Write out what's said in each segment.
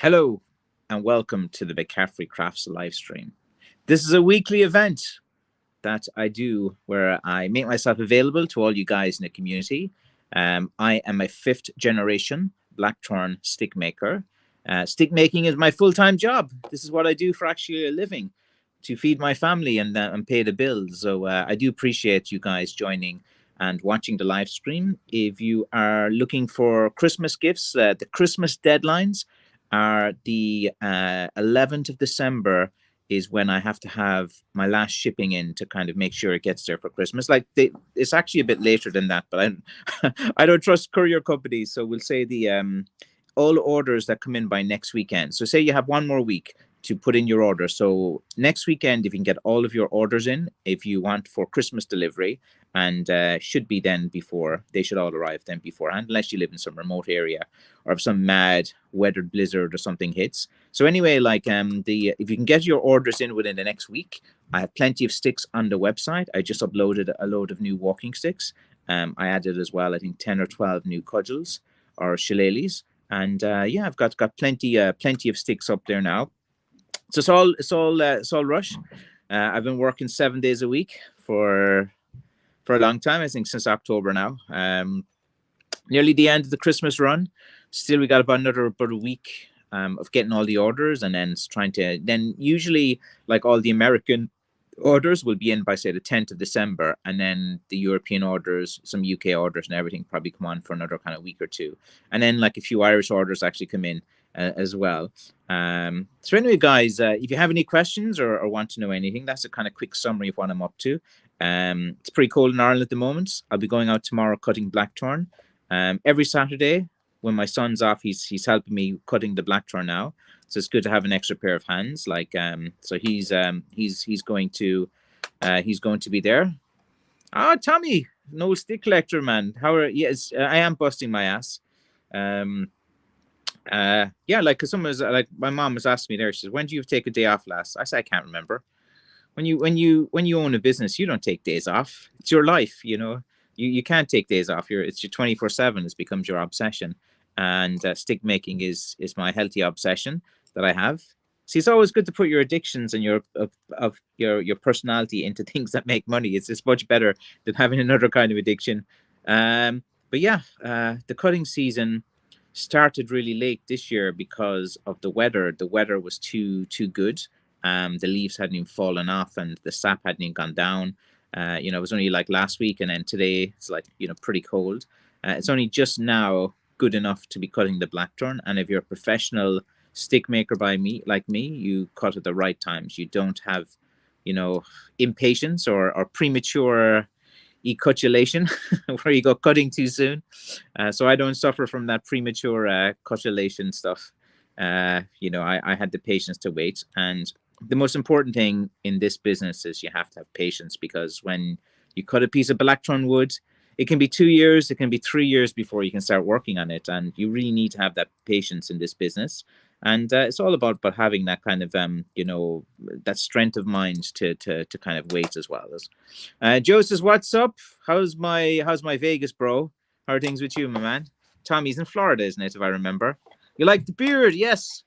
Hello and welcome to the McCaffreyCrafts Livestream. This is a weekly event that I do where I make myself available to all you guys in the community. I am a fifth generation blackthorn stick maker. Stick making is my full-time job. This is what I do for actually a living to feed my family and pay the bills. So I do appreciate you guys joining and watching the live stream. If you are looking for Christmas gifts, the Christmas deadlines are the 11th of December is when I have to have my last shipping in to kind of make sure it gets there for Christmas. It's actually a bit later than that, but I don't trust courier companies, so we'll say the all orders that come in by next weekend. So say you have one more week to put in your order. So next weekend, if you can get all of your orders in, if you want for Christmas delivery, and should be then before, they should all arrive then beforehand, unless you live in some remote area or if some mad weathered blizzard or something hits. So anyway, if you can get your orders in within the next week, I have plenty of sticks on the website. I just uploaded a load of new walking sticks. I added as well, I think 10 or 12 new cudgels or shillelaghs. And yeah, I've got plenty of sticks up there now. So it's all rush. I've been working 7 days a week for a long time. I think since October now. Nearly the end of the Christmas run. Still, we got about a week of getting all the orders, and then usually like all the American orders will be in by say the 10th of December, and then the European orders, some UK orders and everything probably come on for another kind of week or two, and then like a few Irish orders actually come in as well. So anyway, guys, if you have any questions or want to know anything, that's a kind of quick summary of what I'm up to. It's pretty cold in Ireland at the moment. I'll be going out tomorrow cutting blackthorn. Every Saturday when my son's off, he's helping me cutting the blackthorn now. So it's good to have an extra pair of hands. So he's going to be there. Oh, Tommy, no stick collector, man. Yes, I am busting my ass. Yeah, like, cause someone was like, my mom was asking me there. She says, "When do you take a day off last?" I said, "I can't remember." When you own a business, you don't take days off. It's your life, you know. You can't take days off. It's your 24/7. It becomes your obsession, and stick making is my healthy obsession that I have. See, it's always good to put your addictions and your personality into things that make money. It's much better than having another kind of addiction. But yeah, the cutting season started really late this year because of the weather. The weather was too good. The leaves hadn't even fallen off and the sap hadn't even gone down. It was only like last week, and then today it's like, pretty cold. It's only just now good enough to be cutting the blackthorn. And if you're a professional stick maker like me, you cut at the right times. You don't have, impatience or premature ecuculation where you go cutting too soon. So I don't suffer from that premature cutulation stuff. I had the patience to wait. And the most important thing in this business is you have to have patience, because when you cut a piece of blackthorn wood, it can be 2 years, it can be 3 years before you can start working on it. And you really need to have that patience in this business. And it's all about having that kind of, that strength of mind to kind of wait as well. Joe says, "What's up? How's my Vegas, bro? How are things with you, my man?" Tommy's in Florida, isn't it, if I remember? You like the beard? Yes.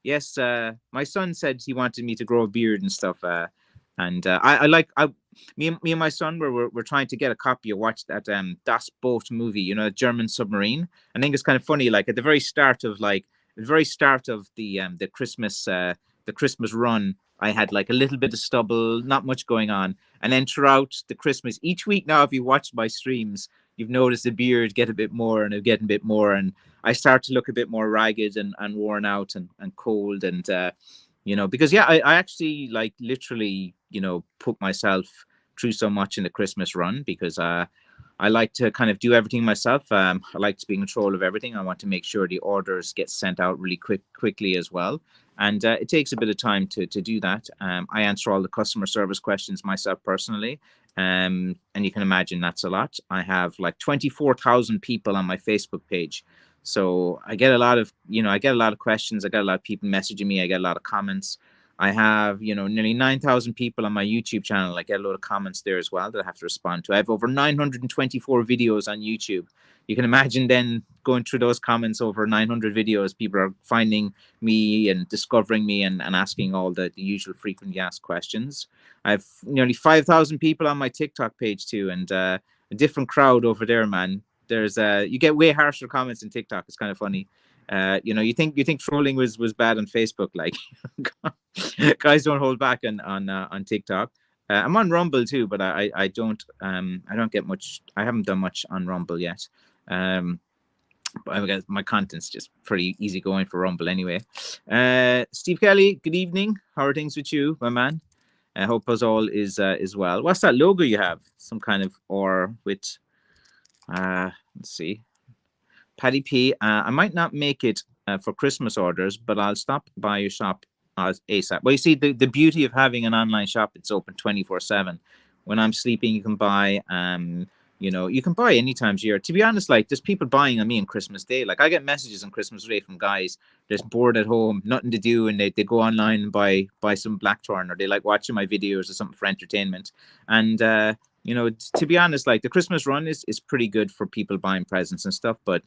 Yes, my son said he wanted me to grow a beard and stuff. Me and my son we're trying to get a copy of watch that Das Boot movie, German submarine. I think it's kind of funny, like at the very start of the Christmas run, I had like a little bit of stubble, not much going on. And then throughout the Christmas, each week now, if you watch my streams, you've noticed the beard get a bit more and getting a bit more. And I start to look a bit more ragged and worn out and cold. And, because, yeah, I actually like literally, put myself through so much in the Christmas run, because I like to kind of do everything myself. I like to be in control of everything. I want to make sure the orders get sent out really quickly as well. And it takes a bit of time to do that. I answer all the customer service questions myself personally. And you can imagine that's a lot. I have like 24,000 people on my Facebook page. So I get a lot of questions. I get a lot of people messaging me. I get a lot of comments. I have, nearly 9,000 people on my YouTube channel. I get a lot of comments there as well that I have to respond to. I have over 924 videos on YouTube. You can imagine then going through those comments over 900 videos, people are finding me and discovering me and asking all the usual frequently asked questions. I have nearly 5,000 people on my TikTok page too, and a different crowd over there, man. There's you get way harsher comments in TikTok. It's kind of funny. You think trolling was bad on Facebook, like guys don't hold back on TikTok. I'm on Rumble too, but I don't get much. I haven't done much on Rumble yet. But I guess my content's just pretty easy going for Rumble anyway. Steve Kelly, good evening. How are things with you, my man? I hope us all is well. What's that logo you have? Some kind of or with let's see. Paddy P. I might not make it for Christmas orders, but I'll stop by your shop ASAP. Well, you see, the beauty of having an online shop, it's open 24/7. When I'm sleeping, you can buy. You can buy any times of year. To be honest, like there's people buying on me on Christmas Day. Like I get messages on Christmas Day from guys just bored at home, nothing to do, and they go online and buy some Blackthorn, or they like watching my videos or something for entertainment. And to be honest, like the Christmas run is pretty good for people buying presents and stuff. But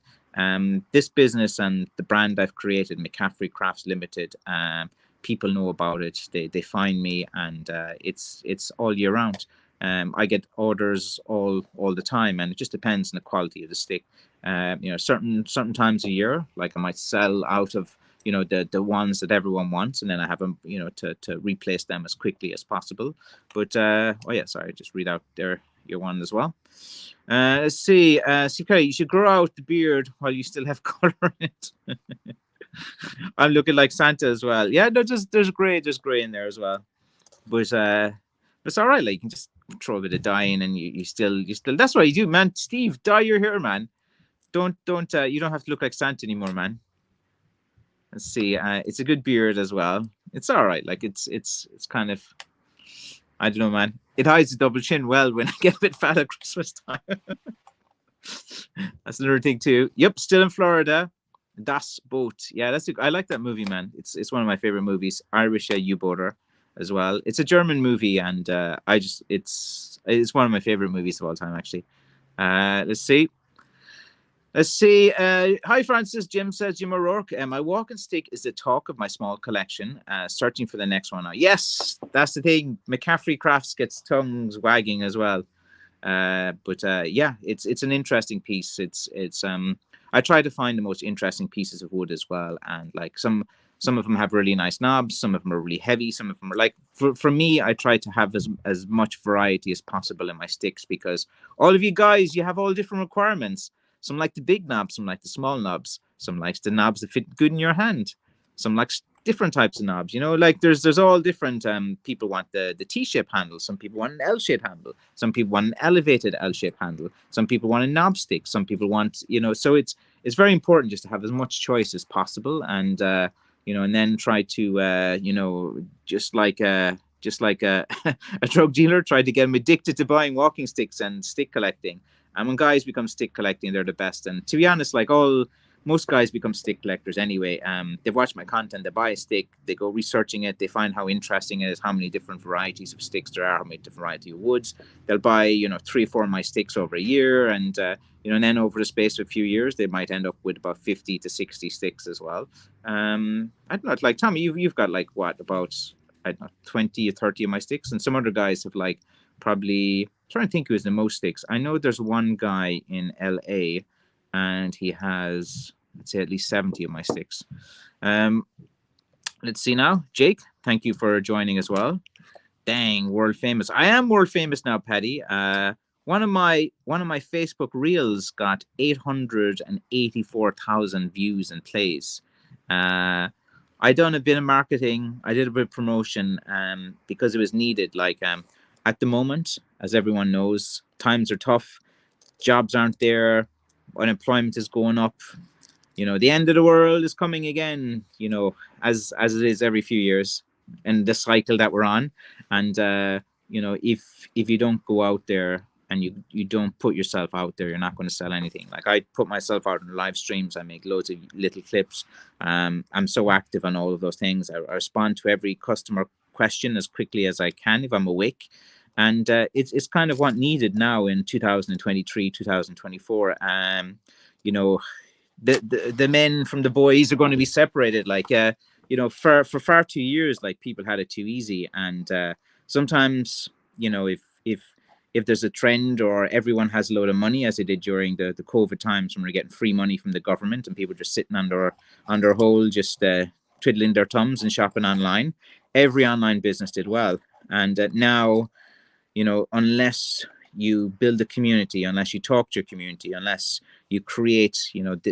this business and the brand I've created, McCaffreyCrafts Limited, people know about it. They find me, and it's all year round. I get orders all the time, and it just depends on the quality of the stick. Certain times a year, like I might sell out of the ones that everyone wants, and then I have them to replace them as quickly as possible. But just read out there your one as well. Let's see. CK, you should grow out the beard while you still have color in it. I'm looking like Santa as well. Yeah, no, there's gray in there as well. But it's all right. Like you can just throw a bit of dye in, and you still. That's what you do, man. Steve, dye your hair, man. Don't you don't have to look like Santa anymore, man. Let's see. It's a good beard as well. It's all right. Like it's kind of, I don't know, man. It hides the double chin well when I get a bit fat at Christmas time. That's another thing too. Yep, still in Florida. Das Boot. Yeah, I like that movie, man. It's one of my favorite movies. Irish U-boater as well. It's a German movie, and it's one of my favorite movies of all time, actually. Let's see. Hi, Francis. Jim O'Rourke. My walking stick is the talk of my small collection. Searching for the next one now. Yes, that's the thing. McCaffrey Crafts gets tongues wagging as well. Yeah, it's an interesting piece. I try to find the most interesting pieces of wood as well, and like some of them have really nice knobs, some of them are really heavy, some of them are like for me, I try to have as much variety as possible in my sticks, because all of you guys, you have all different requirements. Some like the big knobs, some like the small knobs, some likes the knobs that fit good in your hand, some likes different types of knobs, like there's all different. People want the T-shape handle, some people want an L-shape handle, some people want an elevated L-shape handle, some people want a knob stick, some people want, so it's very important just to have as much choice as possible, and and then try to just like a a drug dealer, try to get them addicted to buying walking sticks and stick collecting. And when guys become stick collecting, they're the best. And to be honest, like most guys become stick collectors anyway. They've watched my content, they buy a stick, they go researching it, they find how interesting it is, how many different varieties of sticks there are, how many different varieties of woods. They'll buy 3 or 4 of my sticks over a year, and and then over the space of a few years, they might end up with about 50 to 60 sticks as well. I don't know, like Tommy, you've got like what, about, I don't know, 20 or 30 of my sticks, and some other guys have like probably, trying to think who has the most sticks. I know there's one guy in LA, and he has, let's say, at least 70 of my sticks. Let's see now. Jake, thank you for joining as well. Dang, world famous. I am world famous now, Paddy. One of my Facebook reels got 884,000 views and plays. I done a bit of marketing. I did a bit of promotion because it was needed. Like at the moment, as everyone knows, times are tough. Jobs aren't there. Unemployment is going up. The end of the world is coming again, as it is every few years, and the cycle that we're on. And if you don't go out there and you don't put yourself out there, you're not going to sell anything. Like, I put myself out in live streams, I make loads of little clips. I'm so active on all of those things. I respond to every customer question as quickly as I can if I'm awake. And it's kind of what needed now in 2023, 2024. You know, the men from the boys are going to be separated. Like, for far too years, like, people had it too easy. And sometimes, if there's a trend, or everyone has a load of money, as they did during the COVID times when we are getting free money from the government, and people just sitting on their hole, just twiddling their thumbs and shopping online, every online business did well. And now, unless you build a community, unless you talk to your community, unless you create,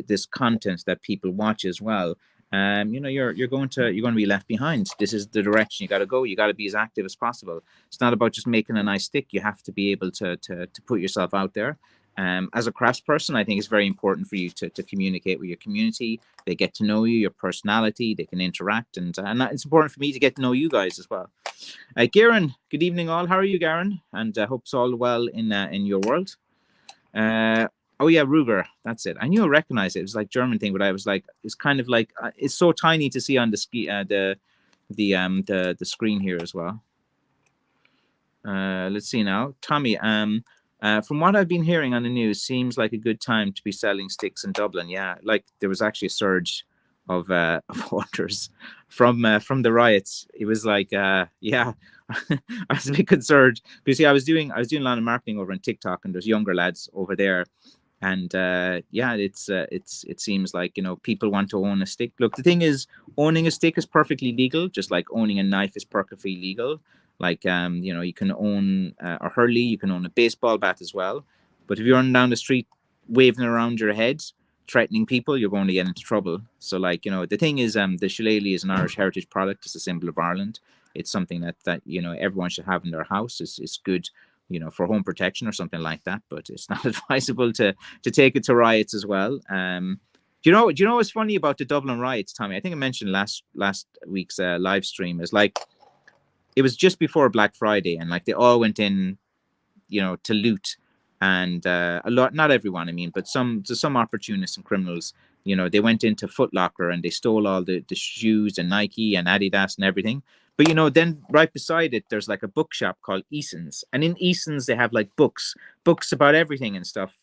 this content that people watch as well, you're going to be left behind. This is the direction you got to go. You got to be as active as possible. It's not about just making a nice stick. You have to be able to put yourself out there. As a crafts person, I think it's very important for you to communicate with your community. They get to know you, your personality, they can interact, and it's important for me to get to know you guys as well. Garen, good evening all. How are you, Garen? And I hope it's all well in your world. Oh yeah, Ruger, that's it. I knew I recognized it. It was like German thing, but I was like, it's kind of like it's so tiny to see on the screen here as well. Let's see now, Tommy. From what I've been hearing on the news, seems like a good time to be selling sticks in Dublin. Yeah, like there was actually a surge of orders from the riots. It was like, yeah, I was a bit concerned because I was doing a lot of marketing over on TikTok, and there's younger lads over there. And yeah, it seems like, people want to own a stick. Look, the thing is, owning a stick is perfectly legal, just like owning a knife is perfectly legal. Like, you can own a hurley, you can own a baseball bat as well. But if you're running down the street waving around your head, threatening people, you're going to get into trouble. So, like, the thing is, the shillelagh is an Irish heritage product. It's a symbol of Ireland. It's something that everyone should have in their house. It's good, for home protection or something like that. But it's not advisable to take it to riots as well. Do you know what's funny about the Dublin riots, Tommy? I think I mentioned last week's live stream is like, it was just before Black Friday, and like they all went in, to loot, and a lot, not everyone, I mean, but some opportunists and criminals, they went into Foot Locker and they stole all the shoes and Nike and Adidas and everything. But then right beside it, there's like a bookshop called Eason's, and in Eason's they have like books about everything and stuff.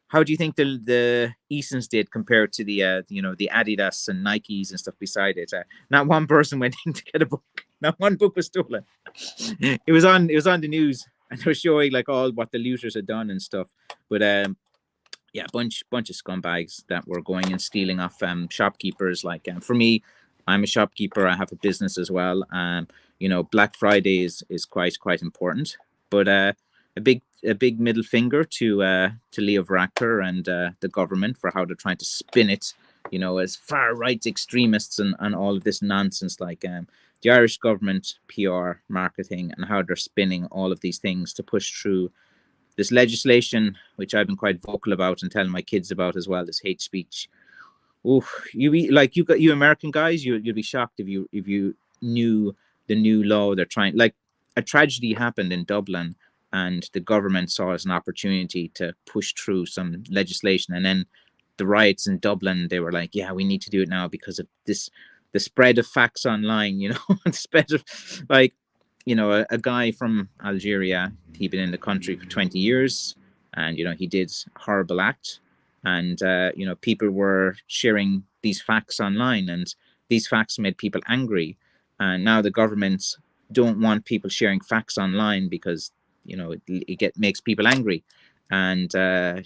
How do you think the Easons did compared to the the Adidas and Nikes and stuff beside it? Not one person went in to get a book. Not one book was stolen. It was on the news, and they were showing like all what the looters had done and stuff. But yeah, bunch of scumbags that were going and stealing off shopkeepers. Like, for me, I'm a shopkeeper. I have a business as well. Black Friday is quite important. But a big middle finger to Leo Varadkar and the government for how they're trying to spin it, as far right extremists and all of this nonsense, like the Irish government PR marketing, and how they're spinning all of these things to push through this legislation, which I've been quite vocal about and telling my kids about as well, this hate speech. Oh, you American guys, you'd be shocked if you knew the new law they're trying. Like, a tragedy happened in Dublin, and the government saw it as an opportunity to push through some legislation. And then the riots in Dublin, they were like, yeah, we need to do it now because of this, the spread of facts online, the spread of, like, a guy from Algeria, he'd been in the country for 20 years, and, he did a horrible act. And, people were sharing these facts online, and these facts made people angry. And now the governments don't want people sharing facts online because, it makes people angry. And, I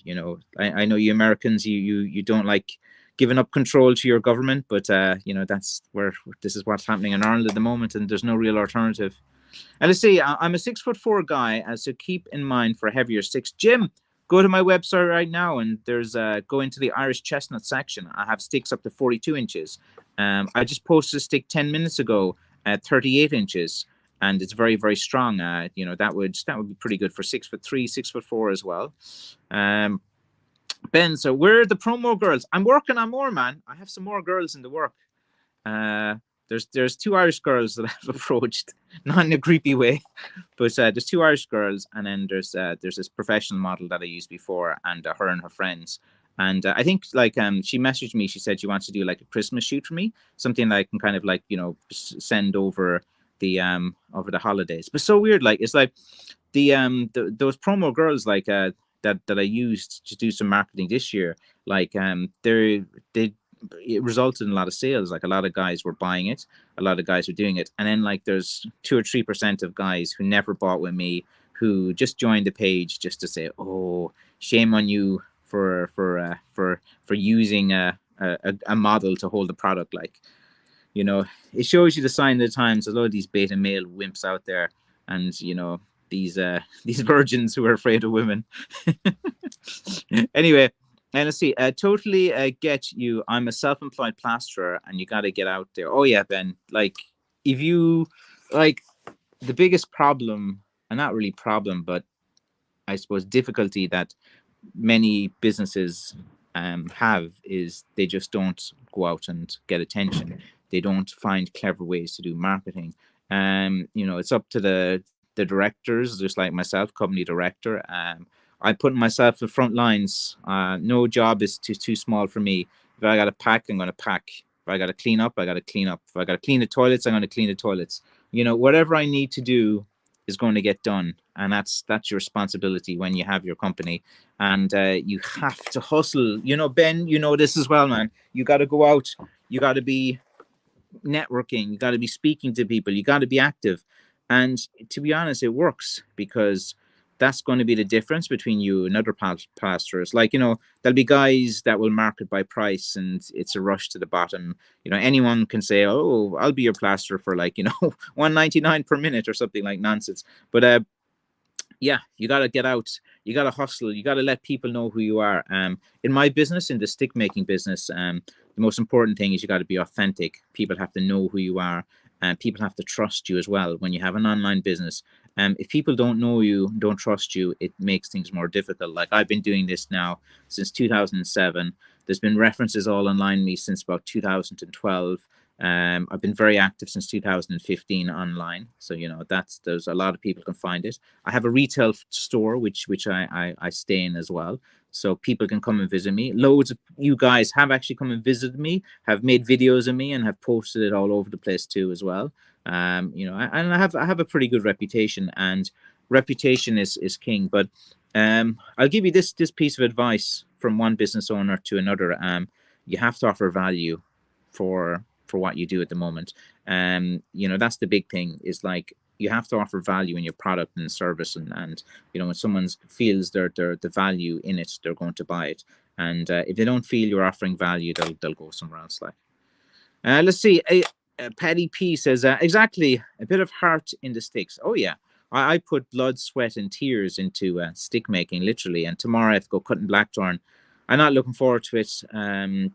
know you Americans, you don't like giving up control to your government, but, that's this is what's happening in Ireland at the moment, and there's no real alternative. And let's see, I'm a 6'4" guy, so keep in mind for heavier sticks. Jim, go to my website right now, and there's go into the Irish chestnut section. I have sticks up to 42 inches. I just posted a stick 10 minutes ago at 38 inches, and it's very, very strong. That would be pretty good for 6'3", 6'4" as well. Ben, so where are the promo girls? I'm working on more, man. I have some more girls in the work. there's two Irish girls that I've approached, not in a creepy way, but there's two Irish girls, and then there's this professional model that I used before, and her and her friends. And I think like she messaged me. She said she wants to do like a Christmas shoot for me, something that I can kind of like send over the holidays. But so weird, like it's like those promo girls like that I used to do some marketing this year. Like they it resulted in a lot of sales. Like a lot of guys were buying it, a lot of guys were doing it, and then like there's 2 or 3% of guys who never bought with me, who just joined the page just to say, "Oh, shame on you for using a model to hold the product." Like, it shows you the sign of the times. A lot of these beta male wimps out there, and these these virgins who are afraid of women. Anyway, and let's see. Totally get you. I'm a self-employed plasterer, and you got to get out there. Oh yeah, Ben. Like, if you like, the biggest problem, and not really problem, but I suppose difficulty that many businesses have is they just don't go out and get attention. They don't find clever ways to do marketing. It's up to the directors, just like myself, company director. I put myself in the front lines. No job is too small for me. If I got to pack, I'm going to pack. If I got to clean up, I got to clean up. If I got to clean the toilets, I'm going to clean the toilets. Whatever I need to do is going to get done, and that's your responsibility when you have your company. And you have to hustle. Ben, this as well, man. You got to go out. You got to be networking. You got to be speaking to people. You got to be active. And to be honest, it works, because that's going to be the difference between you and other plasterers. Like, there'll be guys that will market by price, and it's a rush to the bottom. Anyone can say, "Oh, I'll be your plasterer for like, 1.99 per minute," or something like nonsense. But yeah, you got to get out. You got to hustle. You got to let people know who you are. In my business, in the stick making business, the most important thing is you got to be authentic. People have to know who you are, and people have to trust you as well. When you have an online business, if people don't know you, don't trust you, it makes things more difficult. Like, I've been doing this now since 2007. There's been references all online me since about 2012. I've been very active since 2015 online, so there's a lot of people can find it. I have a retail store which I stay in as well, so people can come and visit me. Loads of you guys have actually come and visited me, have made videos of me, and have posted it all over the place too as well. And I have a pretty good reputation, and reputation is king. But I'll give you this piece of advice from one business owner to another. You have to offer value for what you do at the moment. That's the big thing, is like, you have to offer value in your product and service, and when someone feels the value in it, they're going to buy it. And if they don't feel you're offering value, they'll go somewhere else. Like, let's see. Paddy P says, exactly, a bit of heart in the sticks. Oh yeah, I put blood, sweat, and tears into stick making, literally. And tomorrow I have to go cutting blackthorn. I'm not looking forward to it.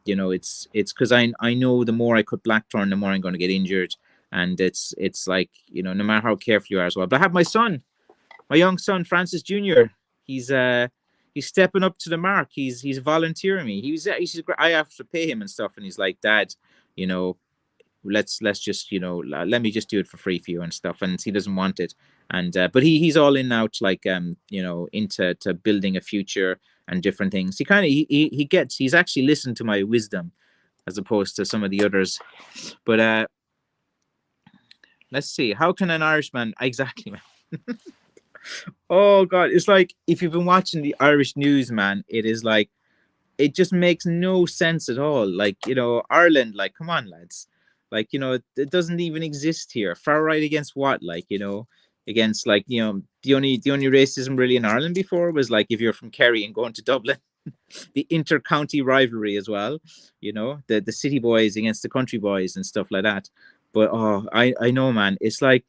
It's because I know the more I cut blackthorn, the more I'm going to get injured. And it's like, no matter how careful you are as well. But I have my young son, Francis Jr. He's stepping up to the mark. He's volunteering me. I have to pay him and stuff, and he's like, "Dad, let's just let me just do it for free for you and stuff." And he doesn't want it. And but he's all in now to like into building a future and different things. He's actually listened to my wisdom, as opposed to some of the others. But let's see, how can an Irishman exactly, man? Oh god, it's like, if you've been watching the Irish news, man, it is like, it just makes no sense at all. Like, Ireland, like, come on, lads. Like, it doesn't even exist here. Far right against what? Like, against, like, the only racism really in Ireland before was like, if you're from Kerry and going to Dublin. The inter-county rivalry as well, the city boys against the country boys and stuff like that. But I know, man, it's like,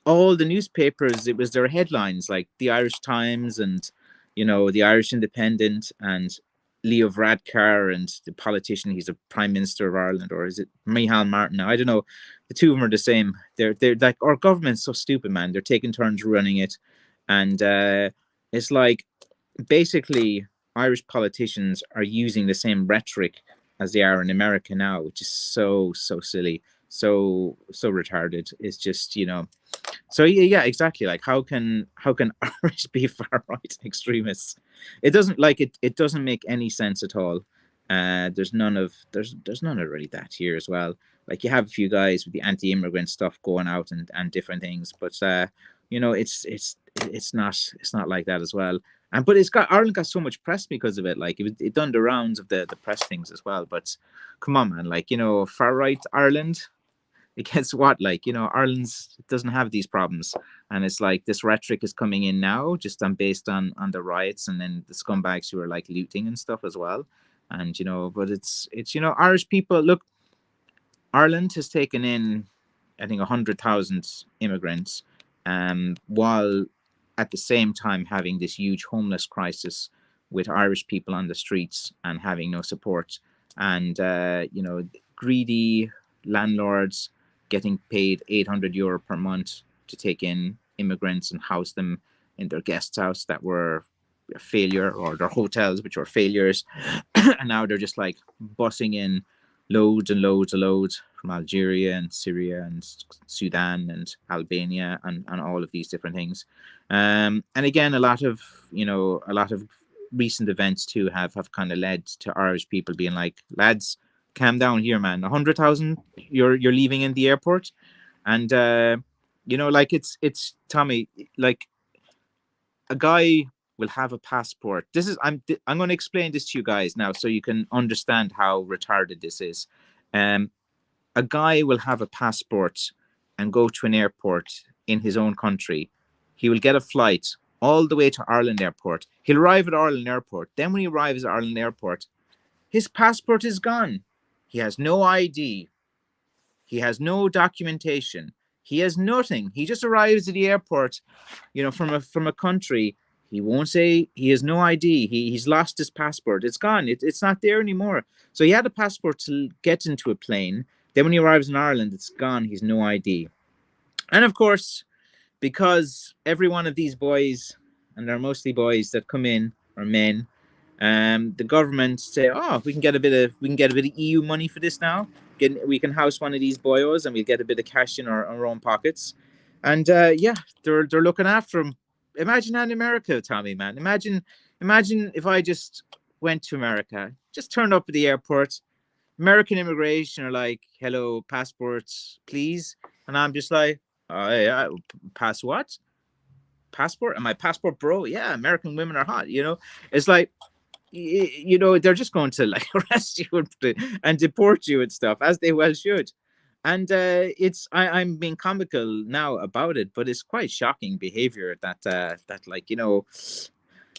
all the newspapers, it was their headlines, like the Irish Times and the Irish Independent, and Leo Varadkar, and the politician, he's a prime minister of Ireland, or is it Micheál Martin? I don't know. The two of them are the same. They're like, our government's so stupid, man. They're taking turns running it, and it's like, basically, Irish politicians are using the same rhetoric as they are in America now, which is so silly. so retarded. It's just, so yeah, exactly. Like how can Irish be far right extremists? It doesn't, like, it doesn't make any sense at all. There's none of really that here as well. Like, you have a few guys with the anti-immigrant stuff going out and different things, but it's not like that as well. And but Ireland got so much press because of it. Like, it done the rounds of the press things as well. But come on, man, like, far right Ireland against what? Like, Ireland's doesn't have these problems, and it's like this rhetoric is coming in now, just based on the riots, and then the scumbags who are like looting and stuff as well. And but it's Irish people. Look, Ireland has taken in, I think, 100,000 immigrants, while at the same time having this huge homeless crisis with Irish people on the streets and having no support, and greedy landlords getting paid €800 per month to take in immigrants and house them in their guest house that were a failure, or their hotels which were failures. And now they're just like bussing in loads and loads and loads from Algeria and Syria and Sudan and Albania and all of these different things. And again, a lot of recent events too have kind of led to Irish people being like, lads, calm down here, man. 100,000 you're leaving in the airport. And like, it's Tommy, like, a guy will have a passport. I'm going to explain this to you guys now so you can understand how retarded this is. A guy will have a passport and go to an airport in his own country. He will get a flight all the way to Ireland Airport. He'll arrive at Ireland Airport. Then when he arrives at Ireland Airport, his passport is gone. He has no ID. He has no documentation. He has nothing. He just arrives at the airport, from a country. He won't say, he has no ID. He's lost his passport. It's gone. It's not there anymore. So he had a passport to get into a plane. Then when he arrives in Ireland, it's gone. He's no ID. And of course, because every one of these boys, and they're mostly boys that come in, are men, the government say, oh, we can get a bit of EU money for this now. We can house one of these boyos and we'll get a bit of cash in our own pockets. And yeah, they're looking after them. Imagine that in America, Tommy, man. Imagine if I just went to America, just turned up at the airport, American immigration are like, hello, passports, please. And I'm just like, oh, yeah, pass what? Passport? Am I passport bro? Yeah, American women are hot, It's like, they're just going to like arrest you and deport you and stuff, as they well should. And I'm being comical now about it, but it's quite shocking behavior that like,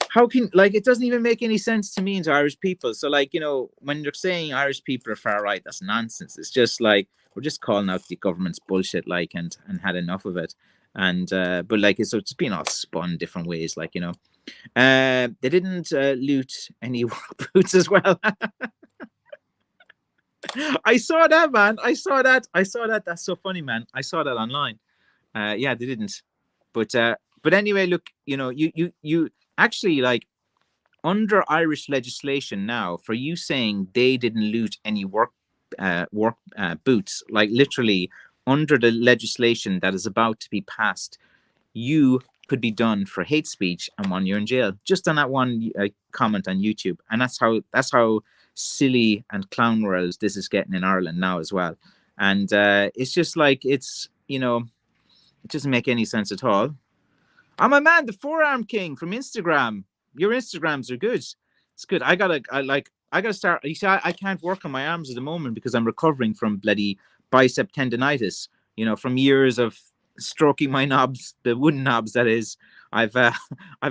how can, like, it doesn't even make any sense to me and to Irish people. So like, when you're saying Irish people are far right, that's nonsense. It's just like, we're just calling out the government's bullshit, like, and had enough of it. And but like, it's been all spun different ways, like, they didn't loot any work boots as well. I saw that, man. I saw that. That's so funny, man. I saw that online. Yeah, they didn't. But anyway, look, you actually, like, under Irish legislation now, for you saying they didn't loot any work boots, like, literally under the legislation that is about to be passed, you could be done for hate speech and 1 year in jail, just on that one comment on YouTube. And that's how silly and clown world this is getting in Ireland now as well. And it's just like, it doesn't make any sense at all. I'm a man, the Forearm King from Instagram. Your Instagrams are good. It's good. I gotta start. You see, I can't work on my arms at the moment because I'm recovering from bloody bicep tendonitis. From years of stroking my knobs, the wooden knobs, that is. I've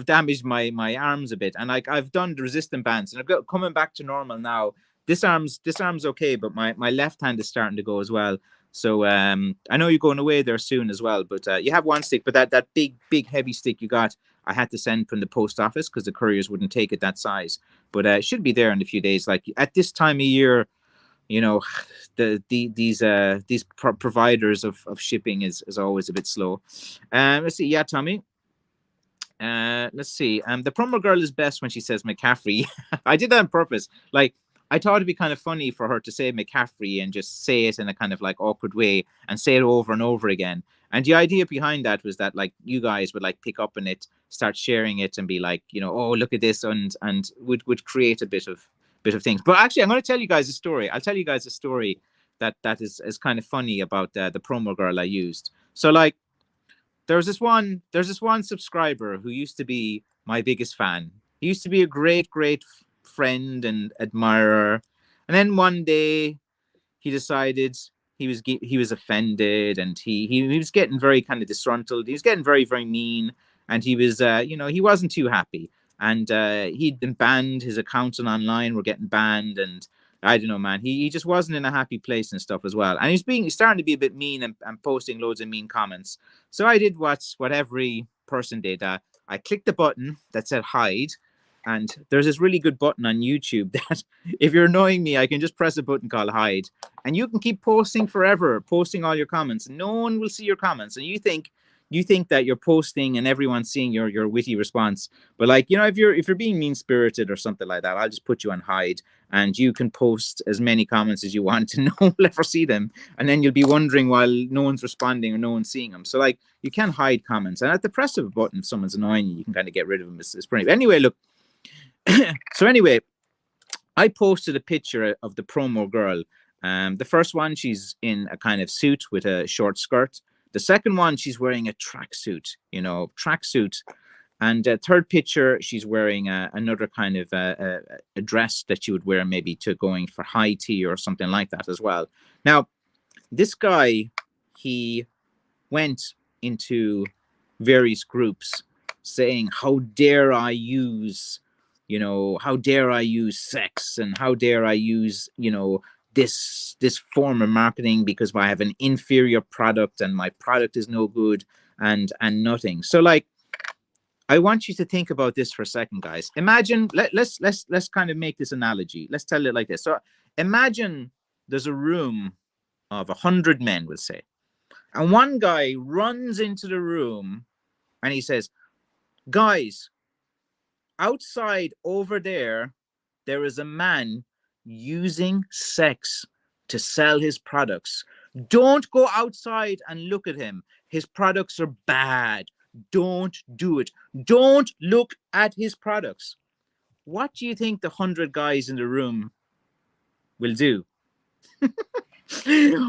damaged my arms a bit, and like, I've done the resistant bands, and I've got coming back to normal now. This arm's okay, but my left hand is starting to go as well. So I know you're going away there soon as well, but you have one stick, but that big heavy stick you got, I had to send from the post office because the couriers wouldn't take it that size. But it should be there in a few days. Like, at this time of year, these providers of shipping is always a bit slow. Let's see. Yeah, Tommy. Let's see. The promo girl is best when she says McCaffrey. I did that on purpose. Like, I thought it'd be kind of funny for her to say McCaffrey and just say it in a kind of like awkward way and say it over and over again. And the idea behind that was that like you guys would like pick up on it, start sharing it, and be like, you know, oh look at this, and would create a bit of things. But actually, I'm going to tell you guys a story. I'll tell you guys a story that is kind of funny about the promo girl I used. So like there's this one subscriber who used to be my biggest fan. He used to be a great friend and admirer, and then one day he decided he was offended, and he was getting very kind of disgruntled. He was getting very mean, and he was he wasn't too happy. And he'd been banned. His accounts on online were getting banned, and I don't know, man. He just wasn't in a happy place and stuff as well. And he's starting to be a bit mean and posting loads of mean comments. So I did what every person did. I clicked the button that said hide, and there's this really good button on YouTube that if you're annoying me, I can just press a button called hide, and you can keep posting forever, posting all your comments. No one will see your comments, and you think that you're posting and everyone's seeing your witty response. But like, you know, if you're being mean spirited or something like that, I'll just put you on hide, and you can post as many comments as you want, and no one will ever see them. And then you'll be wondering why no one's responding or no one's seeing them. So like, you can hide comments, and at the press of a button, if someone's annoying you, you can kind of get rid of them. It's pretty. Anyway, look. So anyway, I posted a picture of the promo girl. The first one, she's in a kind of suit with a short skirt. The second one, she's wearing a tracksuit, tracksuit. And third picture, she's wearing another kind of a dress that you would wear maybe to going for high tea or something like that as well. Now, this guy, he went into various groups saying, how dare I use sex, and how dare I use, this form of marketing because I have an inferior product and my product is no good and nothing. So like, I want you to think about this for a second, guys. Imagine, let's kind of make this analogy. Let's tell it like this. So imagine there's a room of 100 men, we'll say, and one guy runs into the room and he says, guys, outside over there is a man using sex to sell his products. Don't go outside and look at him. His products are bad. Don't do it. Don't look at his products. What do you think the 100 guys in the room will do?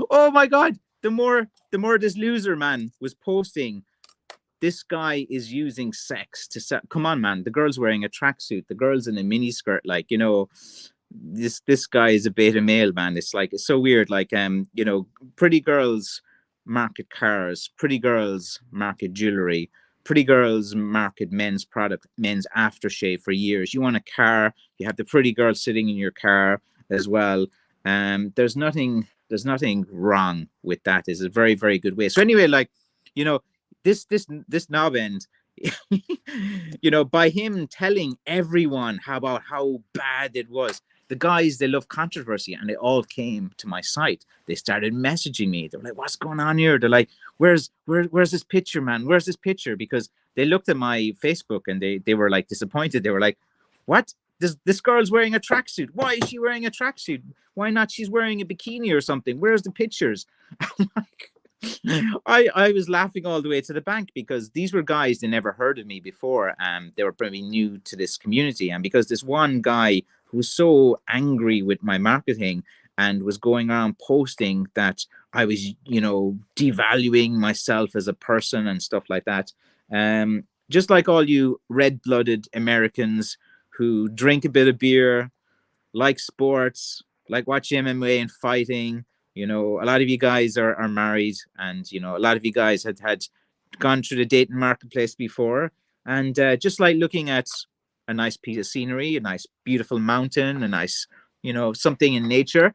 Oh my God. The more this loser man was posting, this guy is using sex to sell. Come on, man. The girl's wearing a tracksuit. The girl's in a mini skirt. Like, this guy is a beta male, man. It's like, it's so weird. Like, pretty girls market cars, pretty girls market jewelry, pretty girls market men's product, men's aftershave for years. You want a car, you have the pretty girl sitting in your car as well. There's nothing wrong with that. It's a very good way. So anyway, like, this knob end, by him telling everyone about how bad it was, the guys, they love controversy, and they all came to my site. They started messaging me. They were like, what's going on here? They're like, where's this picture, man? Where's this picture? Because they looked at my Facebook and they were like disappointed. They were like, what? This girl's wearing a tracksuit. Why is she wearing a tracksuit? Why not? She's wearing a bikini or something. Where's the pictures? I was laughing all the way to the bank, because these were guys, they never heard of me before. They were probably new to this community. And because this one guy who was so angry with my marketing and was going around posting that I was, devaluing myself as a person and stuff like that. Just like all you red-blooded Americans who drink a bit of beer, like sports, like watch MMA and fighting. A lot of you guys are married, and, a lot of you guys had gone through the dating marketplace before. And just like looking at a nice piece of scenery, a nice, beautiful mountain, a nice, something in nature,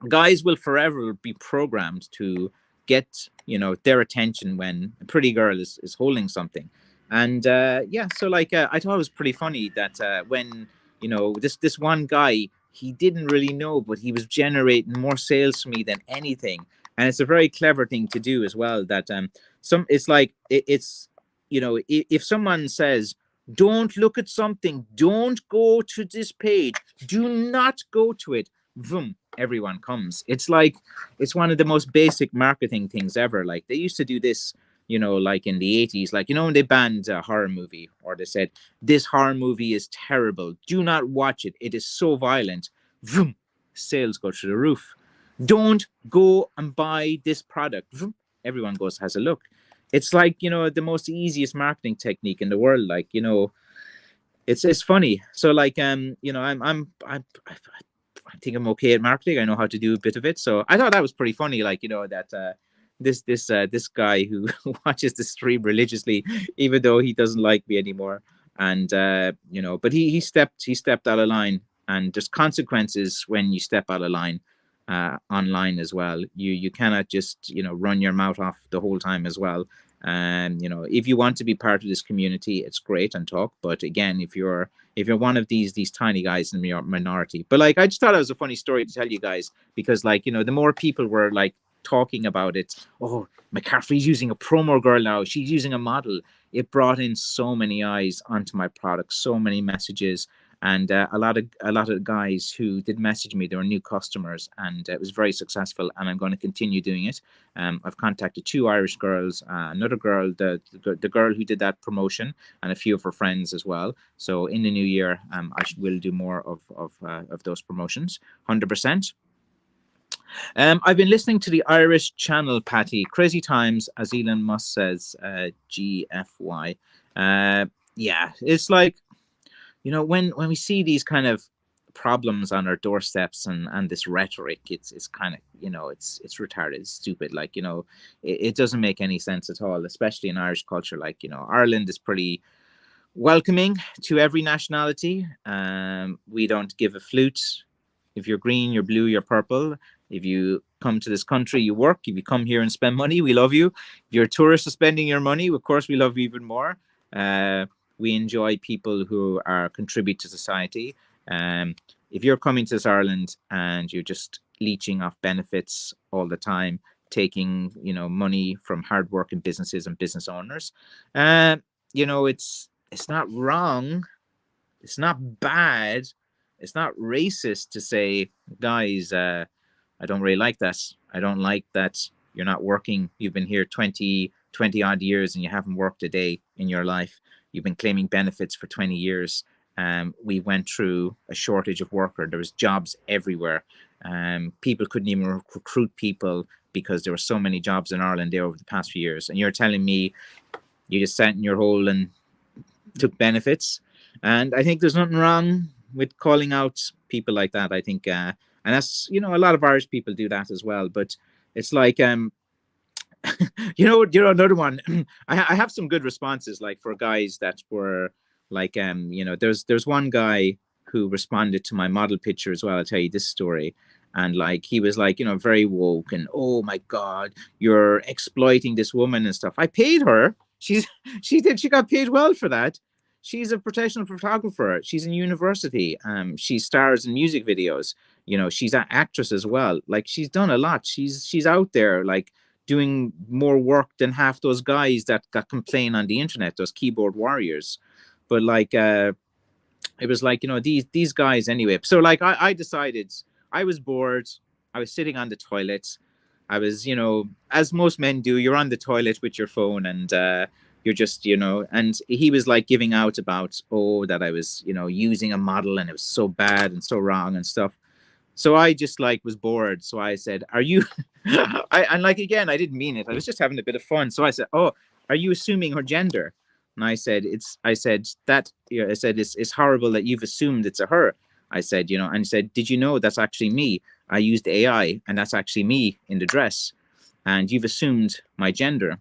guys will forever be programmed to get, their attention when a pretty girl is holding something. And so like, I thought it was pretty funny that when, this one guy, he didn't really know, but he was generating more sales for me than anything. And it's a very clever thing to do as well. That it's like, it's if someone says, Don't look at something. Don't go to this page. Do not go to it. Vroom, everyone comes. It's like, it's one of the most basic marketing things ever. Like they used to do this, like in the 80s, like, when they banned a horror movie, or they said, this horror movie is terrible. Do not watch it. It is so violent. Vroom, sales go through the roof. Don't go and buy this product. Vroom, everyone goes, has a look. It's like, the most easiest marketing technique in the world. Like, it's funny. So like, I think I'm okay at marketing. I know how to do a bit of it. So I thought that was pretty funny. Like, that this guy who watches the stream religiously, even though he doesn't like me anymore. And but he stepped out of line, and there's consequences when you step out of line online as well. You cannot just run your mouth off the whole time as well. And if you want to be part of this community, it's great and talk. But again, if you're one of these tiny guys in your minority, but like, I just thought it was a funny story to tell you guys, because like, the more people were like talking about it, oh, McCaffrey's using a promo girl now, she's using a model, it brought in so many eyes onto my product, so many messages. And a lot of guys who did message me, they were new customers, and it was very successful. And I'm going to continue doing it. I've contacted 2 Irish girls, another girl, the girl who did that promotion, and a few of her friends as well. So in the new year, will do more of those promotions, 100%. I've been listening to the Irish channel, Patty. Crazy times, as Elon Musk says, GFY. Yeah, it's like, when we see these kind of problems on our doorsteps, and this rhetoric, it's kind of, it's retarded, it's stupid. Like, it doesn't make any sense at all, especially in Irish culture. Like, Ireland is pretty welcoming to every nationality. We don't give a flute if you're green, you're blue, you're purple. If you come to this country, you work. If you come here and spend money, we love you. If you're a tourist spending your money, of course, we love you even more. We enjoy people who contribute to society. If you're coming to Ireland and you're just leeching off benefits all the time, taking money from hardworking businesses and business owners, it's not wrong. It's not bad. It's not racist to say, guys, I don't really like that. I don't like that you're not working. You've been here 20 odd years and you haven't worked a day in your life. You've been claiming benefits for 20 years. We went through a shortage of worker. There was jobs everywhere. People couldn't even recruit people because there were so many jobs in Ireland there over the past few years. And you're telling me you just sat in your hole and took benefits. And I think there's nothing wrong with calling out people like that. I think, and that's, a lot of Irish people do that as well. But it's like, another one. I have some good responses, like for guys that were like, there's one guy who responded to my model picture as well. I'll tell you this story. And like, he was like, very woke, and oh my God, you're exploiting this woman and stuff. I paid her. She got paid well for that. She's a professional photographer. She's in university. She stars in music videos. She's an actress as well. Like, she's done a lot. She's out there, like, doing more work than half those guys that got complain on the internet, those keyboard warriors. But like, it was like, these guys anyway. So like, I decided, I was bored. I was sitting on the toilet. I was, as most men do, you're on the toilet with your phone, and you're just, and he was like giving out about, that I was, using a model, and it was so bad and so wrong and stuff. So I just like was bored. So I said, are you, and like, again, I didn't mean it. I was just having a bit of fun. So I said, oh, are you assuming her gender? And I said, it's horrible that you've assumed it's a her. I said, and he said, did you know that's actually me? I used AI, and that's actually me in the dress, and you've assumed my gender.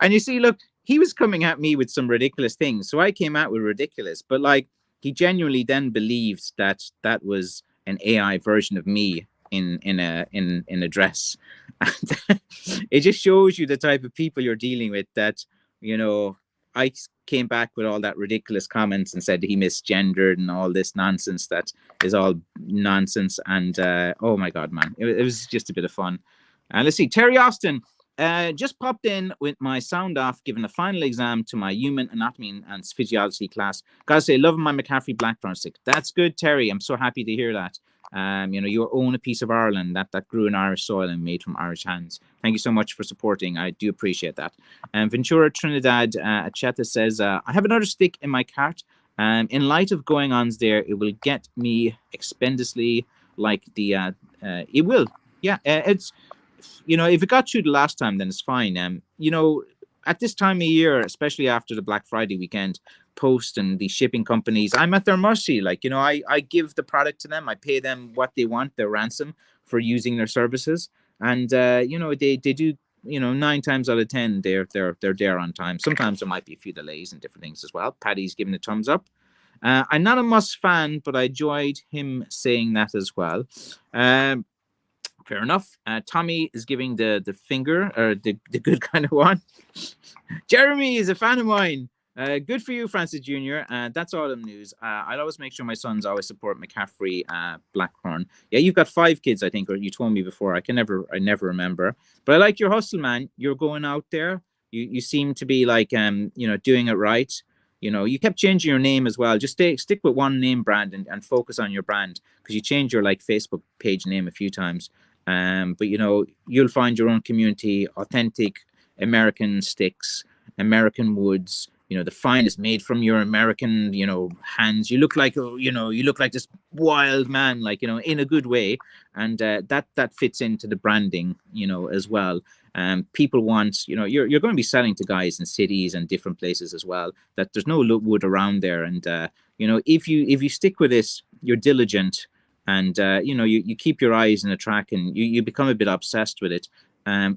And you see, look, he was coming at me with some ridiculous things, so I came out with ridiculous, but like, he genuinely then believed that that was an AI version of me in a dress. And it just shows you the type of people you're dealing with, that, I came back with all that ridiculous comments and said he misgendered and all this nonsense that is all nonsense. And oh my God, man, it was just a bit of fun. And let's see, Terry Austin, Just popped in with my sound off, giving a final exam to my human anatomy and physiology class. Gotta say, loving my McCaffrey blackthorn stick. That's good, Terry. I'm so happy to hear that. You own a piece of Ireland that grew in Irish soil and made from Irish hands. Thank you so much for supporting. I do appreciate that. Ventura Trinidad Acheta says, I have another stick in my cart. In light of going ons there, it will get me expendously like it will. Yeah, it's if it got through the last time, then it's fine. At this time of year, especially after the Black Friday weekend, Post and the shipping companies, I'm at their mercy. I give the product to them, I pay them what they want, their ransom for using their services, and they do. 9 times out of 10, they're there on time. Sometimes there might be a few delays and different things as well. Paddy's giving a thumbs up. I'm not a Musk fan, but I enjoyed him saying that as well. Fair enough. Tommy is giving the finger, or the good kind of one. Jeremy is a fan of mine. Good for you, Francis Jr. That's autumn news. I'd always make sure my sons always support McCaffrey Blackhorn. Yeah, you've got 5 kids, I think, or you told me before. I never remember. But I like your hustle, man. You're going out there. You seem to be like doing it right. You kept changing your name as well. Just stick with one name brand and focus on your brand, because you changed your Facebook page name a few times. But you'll find your own community, authentic American sticks, American woods, the finest made from your American, hands. You look like this wild man, in a good way. And that fits into the branding, as well. People want, you're going to be selling to guys in cities and different places as well, that there's no wood around there. And, if you stick with this, you're diligent, and you keep your eyes in the track, and you become a bit obsessed with it.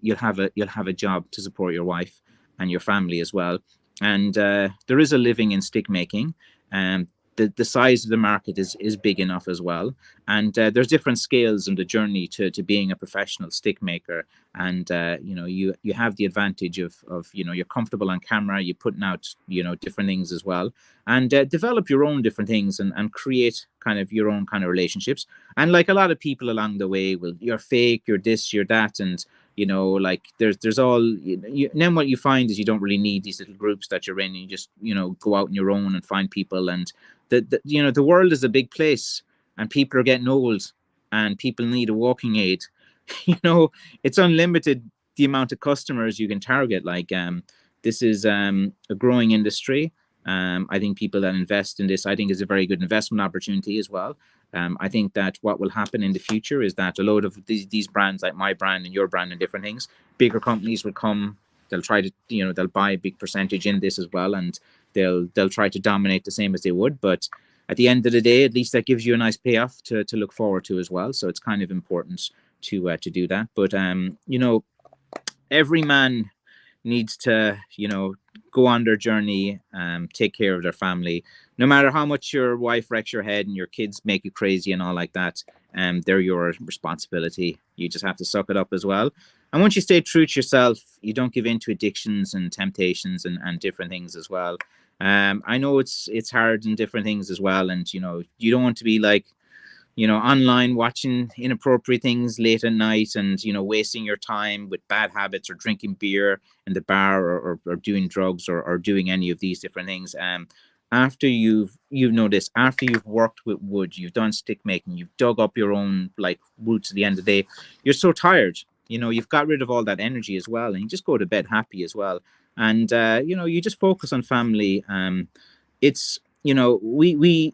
You'll have a job to support your wife and your family as well. And there is a living in stick making. The size of the market is big enough as well, and there's different scales in the journey to being a professional stick maker. And you have the advantage of you're comfortable on camera, you're putting out different things as well, and develop your own different things, and create kind of your own kind of relationships. And like a lot of people along the way, well, you're fake, you're this, you're that, and there's all then what you find is you don't really need these little groups that you're in, and you just go out on your own and find people. And the world is a big place, and people are getting old, and people need a walking aid. It's unlimited, the amount of customers you can target. This is a growing industry. I think people that invest in this, I think, is a very good investment opportunity as well. I think that what will happen in the future is that a load of these brands, like my brand and your brand and different things, bigger companies will come. They'll try to, they'll buy a big percentage in this as well, and they'll try to dominate the same as they would. But at the end of the day, at least that gives you a nice payoff to look forward to as well. So it's kind of important to do that. But every man needs to go on their journey, take care of their family. No matter how much your wife wrecks your head and your kids make you crazy and all like that, they're your responsibility. You just have to suck it up as well. And once you stay true to yourself, you don't give in to addictions and temptations and different things as well. I know it's hard and different things as well, and you don't want to be online watching inappropriate things late at night, and wasting your time with bad habits, or drinking beer in the bar, or doing drugs, or doing any of these different things. After you've after you've worked with wood, you've done stick making, you've dug up your own roots. At the end of the day, you're so tired. You've got rid of all that energy as well, and you just go to bed happy as well. And you just focus on family. It's we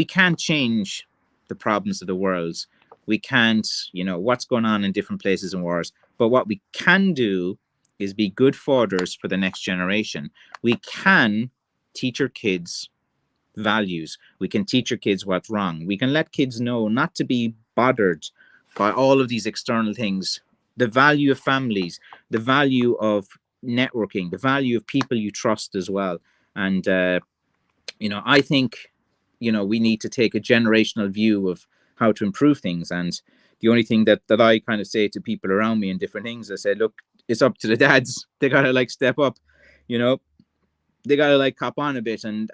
can't change the problems of the world. We can't, what's going on in different places and wars. But what we can do is be good fathers for the next generation. We can teach our kids values. We can teach our kids what's wrong. We can let kids know not to be bothered by all of these external things. The value of families, the value of networking, the value of people you trust as well. And, I think we need to take a generational view of how to improve things. And the only thing that I kind of say to people around me and different things, I say, look, it's up to the dads. They gotta step up, they gotta cop on a bit, and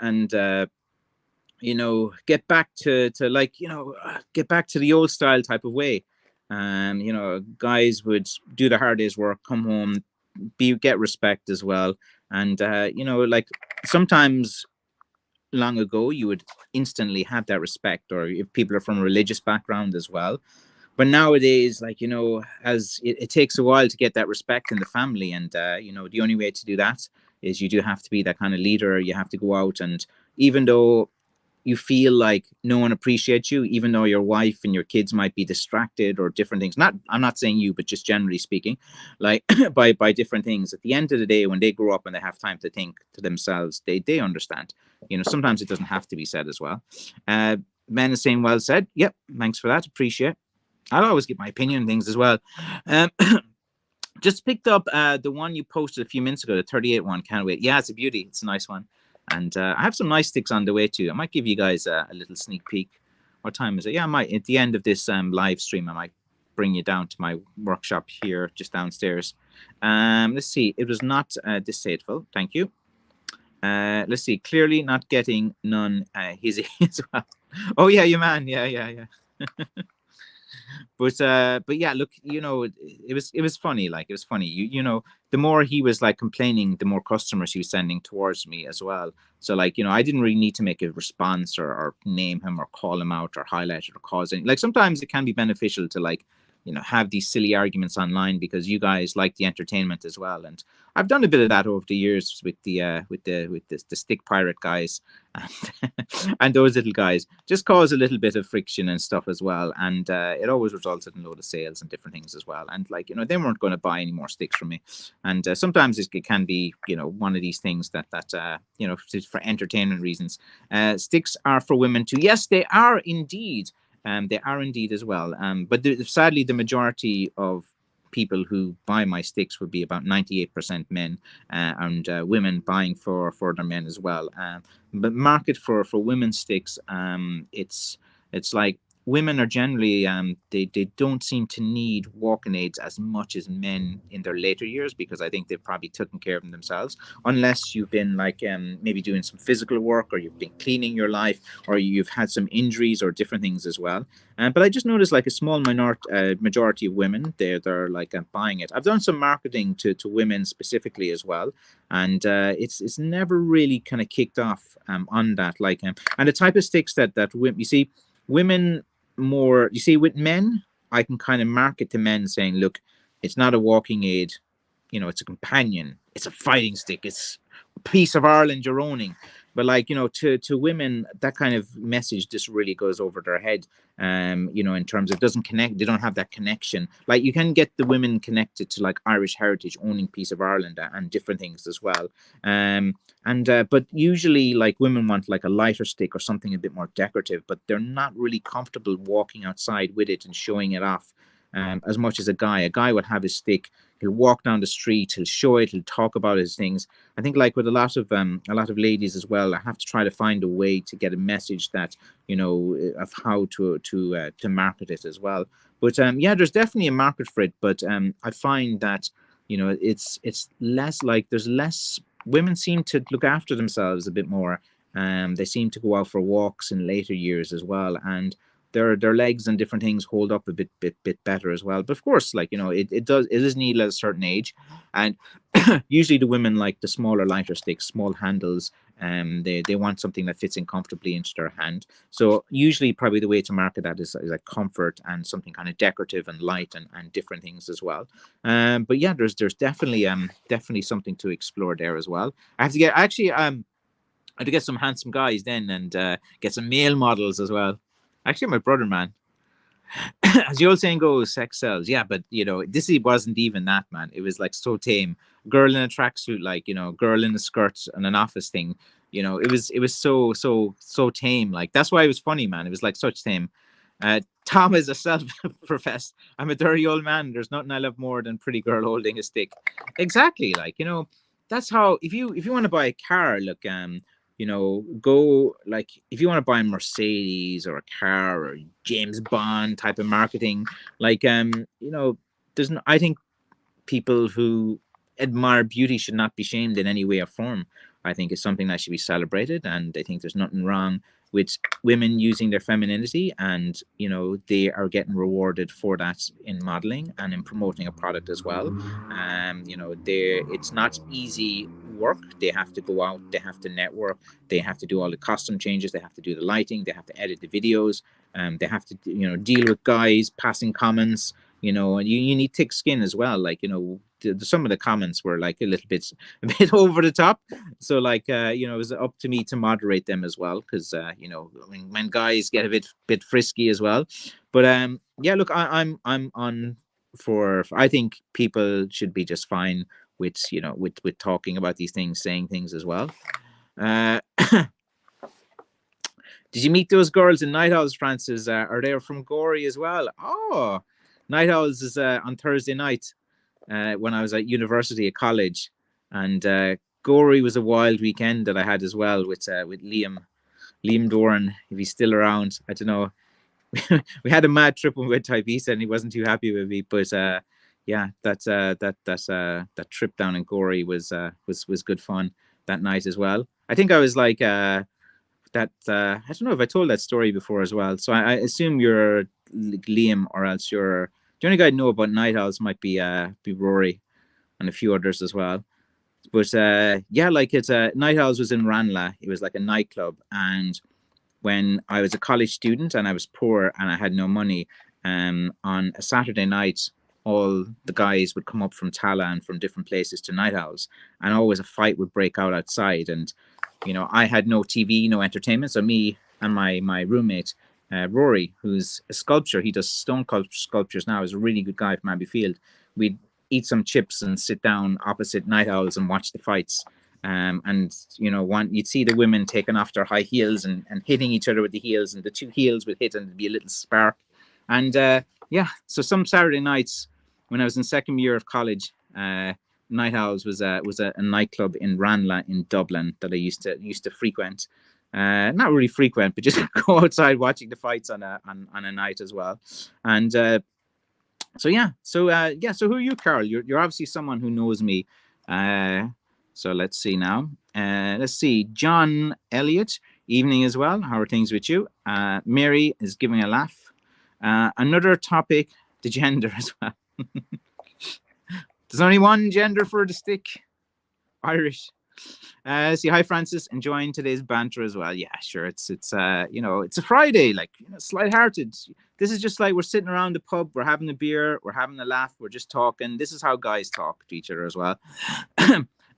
get back to get back to the old style type of way. Guys would do the hard day's work, come home, get respect as well. And you know, like sometimes long ago you would instantly have that respect, or if people are from a religious background as well. But nowadays, like, you know, as it takes a while to get that respect in the family, and you know, the only way to do that is you do have to be that kind of leader. You have to go out, and even though you feel like no one appreciates you, even though your wife and your kids might be distracted or different things. Not, I'm not saying you, but just generally speaking, like by different things. At the end of the day, when they grow up and they have time to think to themselves, they understand. You know, sometimes it doesn't have to be said as well. Men is saying, well said. Yep, thanks for that. Appreciate. I'll always get my opinion on things as well. Um, just picked up the one you posted a few minutes ago, the 38 one. Can't wait. Yeah, it's a beauty. It's a nice one. And I have some nice sticks on the way too. I might give you guys a little sneak peek. What time is it? Yeah, I might. At the end of this live stream, I might bring you down to my workshop here, just downstairs. Let's see. It was not distasteful. Thank you. Let's see. Clearly not getting none. He's as well. Oh yeah, you man. Yeah. But yeah, look, you know, it was funny. Like, it was funny. You know, the more he was like complaining, the more customers he was sending towards me as well. So like, you know, I didn't really need to make a response, or name him, or call him out, or highlight it, or cause any. Like, sometimes it can be beneficial to, like, you know, have these silly arguments online, because you guys like the entertainment as well. And I've done a bit of that over the years with the stick pirate guys, and, and those little guys just cause a little bit of friction and stuff as well. And it always resulted in a load of sales and different things as well. And like, you know, they weren't going to buy any more sticks from me. And sometimes it can be, you know, one of these things that you know, for entertainment reasons. Sticks are for women too. Yes, they are indeed. They are indeed as well. But sadly, the majority of people who buy my sticks would be about 98% men, and women buying for their men as well. But market for women's sticks, it's like women are generally they don't seem to need walking aids as much as men in their later years, because I think they've probably taken care of them themselves, unless you've been like maybe doing some physical work, or you've been cleaning your life, or you've had some injuries or different things as well. But I just noticed like a small majority of women, they're like buying it. I've done some marketing to women specifically as well, and it's never really kind of kicked off on that. Like and the type of sticks that you see, women more, you see, with men, I can kind of market to men saying, look, it's not a walking aid, you know, it's a companion, it's a fighting stick, it's a piece of Ireland you're owning. But like, you know, to women, that kind of message just really goes over their head. You know, in terms of, doesn't connect, they don't have that connection. Like, you can get the women connected to like Irish heritage, owning piece of Ireland and different things as well. But usually like women want like a lighter stick or something a bit more decorative, but they're not really comfortable walking outside with it and showing it off as much as a guy. A guy would have his stick, he'll walk down the street, he'll show it, he'll talk about his things. I think like with a lot of ladies as well, I have to try to find a way to get a message that, you know, of how to market it as well. But yeah, there's definitely a market for it. But I find that, you know, it's less, like there's less, women seem to look after themselves a bit more. They seem to go out for walks in later years as well, and their legs and different things hold up a bit better as well. But of course, like, you know, it is needed at a certain age, and usually the women like the smaller, lighter sticks, small handles. They want something that fits in comfortably into their hand. So usually, probably the way to market that is like comfort and something kind of decorative and light and different things as well. But yeah, there's definitely something to explore there as well. I have to get actually I have to get some handsome guys then, and get some male models as well. Actually, my brother, man. As the old saying goes, sex sells. Yeah, but you know, this wasn't even that, man. It was like so tame. Girl in a tracksuit, like, you know, girl in a skirt and an office thing. You know, it was so tame. Like, that's why it was funny, man. It was like such tame. Tom is a self-professed. I'm a dirty old man. There's nothing I love more than pretty girl holding a stick. Exactly. Like, you know, that's how. If you want to buy a car, look, you know, go, like, if you want to buy a Mercedes or a car or James Bond type of marketing, like, you know, there's no, I think people who admire beauty should not be shamed in any way or form. I think is something that should be celebrated, and I think there's nothing wrong with women using their femininity, and you know they are getting rewarded for that in modeling and in promoting a product as well. You know, it's not easy work. They have to go out, they have to network, they have to do all the costume changes, they have to do the lighting, they have to edit the videos, they have to, you know, deal with guys passing comments, you know, and you need thick skin as well. Like, you know, some of the comments were like a bit over the top. So like, you know, it was up to me to moderate them as well, because you know, when guys get a bit frisky as well. But yeah, look, I'm on for. I think people should be just fine with, you know, with talking about these things, saying things as well. Uh, did you meet those girls in Night Owls, Francis? Are they from Gory as well? Oh, Night Owls is on Thursday night when I was at university, at college, and Gory was a wild weekend that I had as well with Liam Doran, if he's still around. I don't know. We had a mad trip when we went to Ibiza, and he wasn't too happy with me. But yeah, that trip down in Gory was good fun that night as well. I think I was like I don't know if I told that story before as well. So I assume you're Liam, or else you're the only guy I know about Night Owls might be Rory and a few others as well. But yeah, like it's Night Owls was in Ranelagh. It was like a nightclub, and when I was a college student and I was poor and I had no money, on a Saturday night, all the guys would come up from Tala and from different places to Night Owls, and always a fight would break out outside. And you know, I had no TV, no entertainment, so me and my roommate Rory, who's a sculptor, he does stone sculptures now, is a really good guy from Abbeyfield. We'd eat some chips and sit down opposite Night Owls and watch the fights. And you know, you'd see the women taking off their high heels and hitting each other with the heels, and the two heels would hit and there'd be a little spark. And yeah, so some Saturday nights when I was in second year of college, Night Owls was a nightclub in Ranelagh in Dublin that I used to frequent. Not really frequent, but just go outside watching the fights on a night as well. And so yeah, so who are you, Carol? You're obviously someone who knows me. So let's see now. Let's see, John Elliott, evening as well. How are things with you? Mary is giving a laugh. Another topic, the gender as well. There's only one gender for the stick. Irish. See, hi Francis, enjoying today's banter as well. Yeah, sure. It's you know, it's a Friday, like, you know, light-hearted. This is just like we're sitting around the pub, we're having a beer, we're having a laugh, we're just talking. This is how guys talk to each other as well.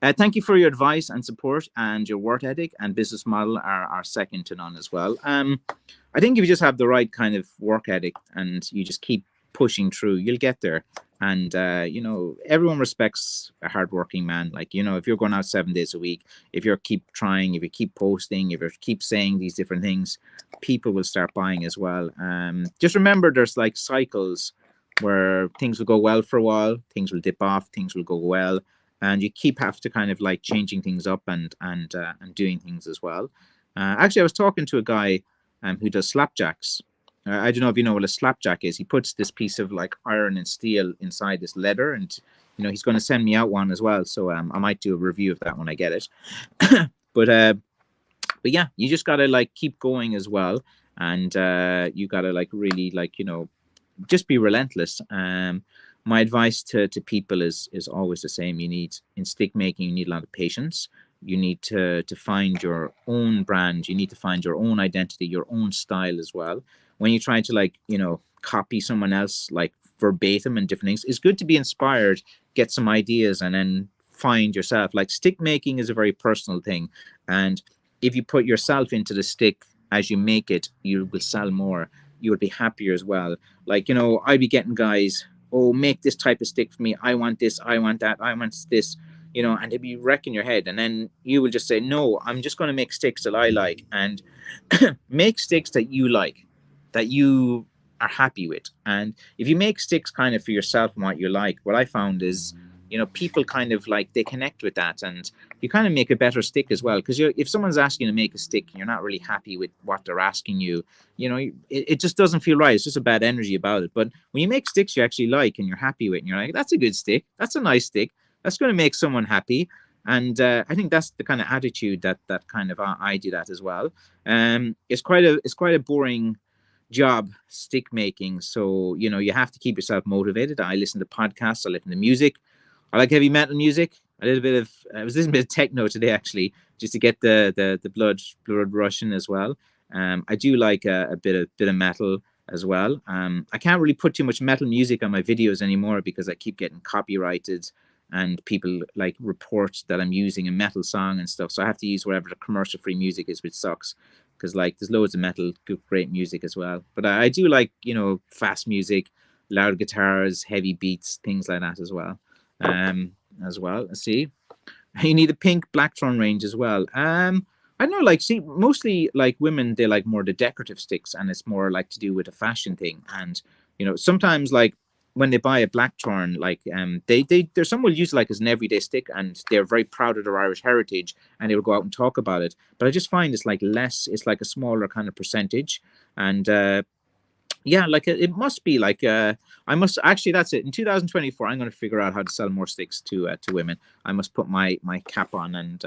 Thank you for your advice and support, and your work ethic and business model are second to none as well. I think if you just have the right kind of work ethic and you just keep pushing through, you'll get there. And you know, everyone respects a hardworking man. Like, you know, if you're going out 7 days a week, if you keep trying, if you keep posting, if you keep saying these different things, people will start buying as well. Just remember, there's like cycles where things will go well for a while, things will dip off, things will go well, and you have to kind of like changing things up and doing things as well. Actually, I was talking to a guy who does slapjacks. I don't know if you know what a slapjack is. He puts this piece of like iron and steel inside this leather, and you know, he's going to send me out one as well. So I might do a review of that when I get it. But yeah, you just gotta like keep going as well, and you gotta like really, like, you know, just be relentless. My advice to people is always the same. You need, in stick making, you need a lot of patience. You need to find your own brand. You need to find your own identity, your own style as well. When you try to, like, you know, copy someone else like verbatim and different things, it's good to be inspired, get some ideas, and then find yourself. Like, stick making is a very personal thing, and if you put yourself into the stick as you make it, you will sell more. You will be happier as well. Like, you know, I'd be getting guys, oh, make this type of stick for me. I want this. I want that. I want this. You know, and they'd be wrecking your head. And then you will just say, no, I'm just going to make sticks that I like, and make sticks that you like, that you are happy with. And if you make sticks kind of for yourself and what you like, what I found is, you know, people kind of like, they connect with that, and you kind of make a better stick as well. Because if someone's asking you to make a stick and you're not really happy with what they're asking you, you know, it just doesn't feel right. It's just a bad energy about it. But when you make sticks you actually like and you're happy with, and you're like, that's a good stick, that's a nice stick, that's going to make someone happy, And I think that's the kind of attitude that kind of I do that as well. It's quite a boring job, stick making. So you have to keep yourself motivated. I listen to podcasts. I listen to music. I like heavy metal music. A little bit of I was listening to a bit of techno today actually, just to get the blood rushing as well. I do like a bit of metal as well. I can't really put too much metal music on my videos anymore because I keep getting copyrighted, and people like report that I'm using a metal song and stuff. So I have to use whatever the commercial free music is, which sucks because like there's loads of metal, good, great music as well. But I do like fast music, loud guitars, heavy beats, things like that as well. As well. Let's see. You need a pink blackthorn range as well. I don't know, like, see, mostly like women, they like more the decorative sticks, and it's more like to do with a fashion thing. And sometimes like when they buy a blackthorn, like there's some will use it like as an everyday stick, and they're very proud of their Irish heritage, and they will go out and talk about it. But I just find it's like it's like a smaller kind of percentage, and yeah, like it must be like I must actually, that's it. In 2024, I'm going to figure out how to sell more sticks to women. I must put my cap on, and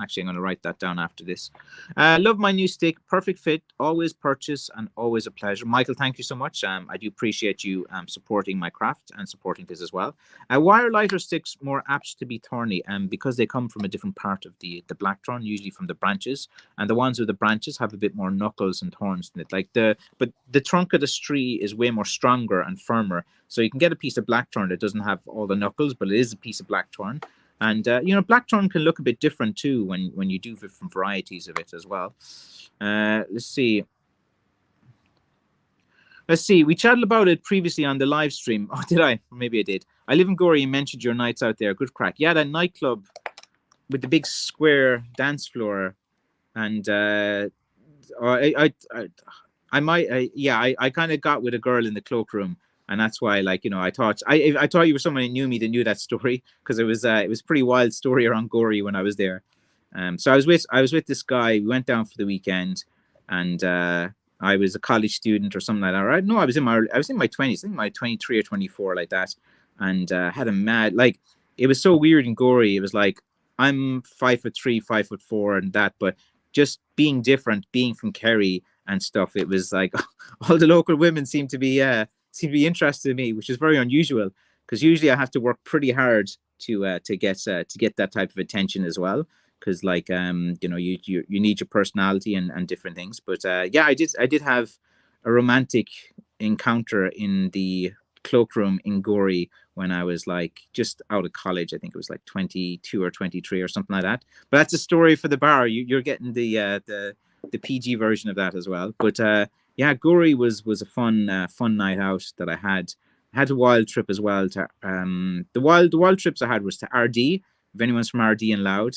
actually I'm going to write that down after this. Love my new stick, perfect fit, always purchase, and always a pleasure. Michael, thank you so much. I do appreciate you supporting my craft and supporting this as well. Why are lighter sticks more apt to be thorny? Because they come from a different part of the blackthorn, usually from the branches, and the ones with the branches have a bit more knuckles and thorns in it. But the trunk of the tree is way more stronger and firmer. So you can get a piece of blackthorn that doesn't have all the knuckles, but it is a piece of blackthorn. And blackthorn can look a bit different too when you do different varieties of it as well. Let's see. We chatted about it previously on the live stream. Oh, did I? Maybe I did. I live in Gorey. You mentioned your nights out there. Good crack. Yeah, that nightclub with the big square dance floor, and I kind of got with a girl in the cloakroom, and that's why, like, I thought you were someone who knew me that knew that story, because it was a pretty wild story around Gorey when I was there. So I was with this guy. We went down for the weekend, and I was a college student or something like that. Right? No, I was in my 20s, I think my 23 or 24, like that, and had a mad, like, it was so weird in Gorey. It was like I'm 5'3", 5'4", and that, but just being different, being from Kerry and stuff, it was like all the local women seemed to be interested in me, which is very unusual, because usually I have to work pretty hard to get that type of attention as well, because like you need your personality and different things. But yeah, I did have a romantic encounter in the cloakroom in Gorey when I was like just out of college. I think it was like 22 or 23 or something like that. But that's a story for the bar. You're getting the PG version of that as well. But yeah, Gorey was a fun night out that I had. I had a wild trip as well. To the wild trips I had was to RD. If anyone's from RD and Loud,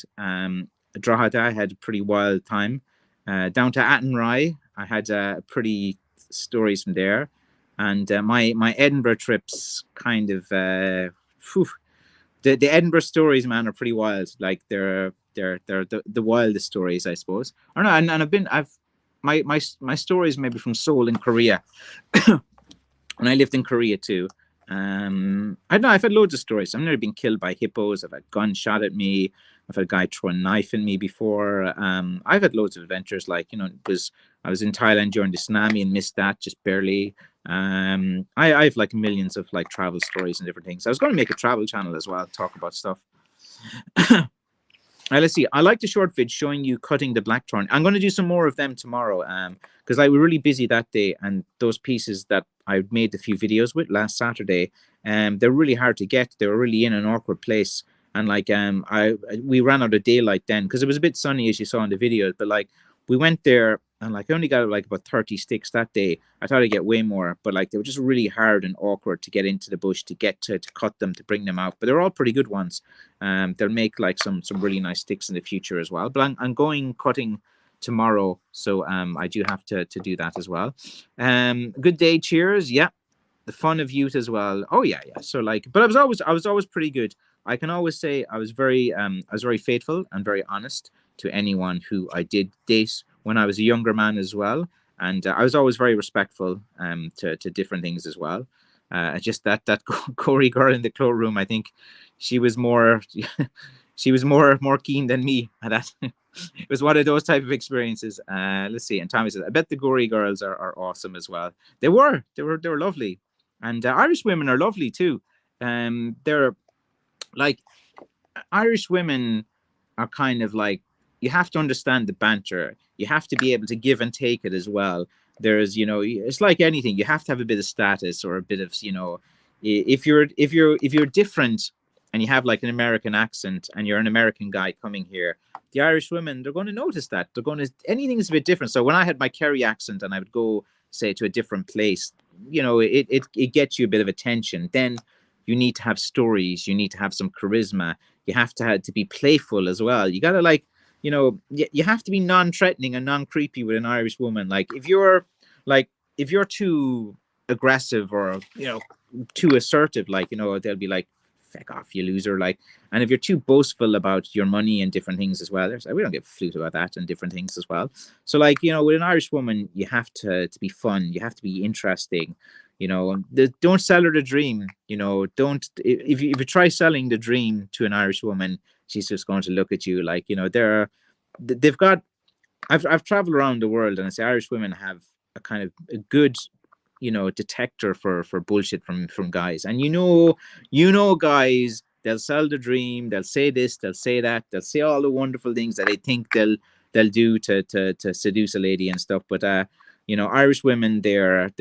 Drogheda, I had a pretty wild time. Down to Athenry, I had pretty stories from there. And my Edinburgh trips kind of the Edinburgh stories, man, are pretty wild. Like they're the wildest stories, I suppose. I don't know, and I've my stories maybe from Seoul in Korea, and I lived in Korea too. I don't know, I've had loads of stories. I've never been killed by hippos. I've had guns shot at me. I've had a guy throw a knife in me before. I've had loads of adventures. Like, I was in Thailand during the tsunami and missed that just barely. I've like millions of like travel stories and different things. I was going to make a travel channel as well, talk about stuff. Let's see. I like the short vid showing you cutting the blackthorn. I'm going to do some more of them tomorrow, because I was really busy that day, and those pieces that I made a few videos with last Saturday, they're really hard to get. They were really in an awkward place, and like we ran out of daylight then because it was a bit sunny, as you saw in the videos. But like we went there, and like I only got like about 30 sticks that day. I thought I'd get way more, but like they were just really hard and awkward to get into the bush, to get to cut them, to bring them out. But they're all pretty good ones. They'll make like some really nice sticks in the future as well. But I'm going cutting tomorrow, so I do have to do that as well. Good day, cheers. Yeah, the fun of youth as well. Oh yeah. So like, but I was always pretty good. I can always say I was very faithful and very honest to anyone who I did date when I was a younger man as well, and I was always very respectful to different things as well. Just that Corey girl in the cloakroom, I think she was more she was more keen than me at that. It was one of those type of experiences. Let's see. And Tommy says, I bet the Gory girls are awesome as well. They were lovely. And Irish women are lovely too. They're like, Irish women are kind of like, you have to understand the banter. You have to be able to give and take it as well. There's, it's like anything. You have to have a bit of status or a bit of, if you're different and you have like an American accent and you're an American guy coming here, the Irish women, they're going to notice that. They're going to, anything is a bit different. So when I had my Kerry accent and I would go, say, to a different place, it gets you a bit of attention. Then you need to have stories. You need to have some charisma. You have to be playful as well. You gotta like, you have to be non-threatening and non-creepy with an Irish woman. Like if you're too aggressive or too assertive, like they'll be like, feck off, you loser. Like, and if you're too boastful about your money and different things as well, we don't give a flute about that and different things as well. So like, with an Irish woman, you have to be fun. You have to be interesting. Don't sell her the dream. Don't, if you try selling the dream to an Irish woman, she's just going to look at you like, they've got, I've traveled around the world, and I say Irish women have a kind of a good, detector for bullshit from guys. And guys, they'll sell the dream, they'll say this, they'll say that, they'll say all the wonderful things that they think they'll do to seduce a lady and stuff. But Irish women, they're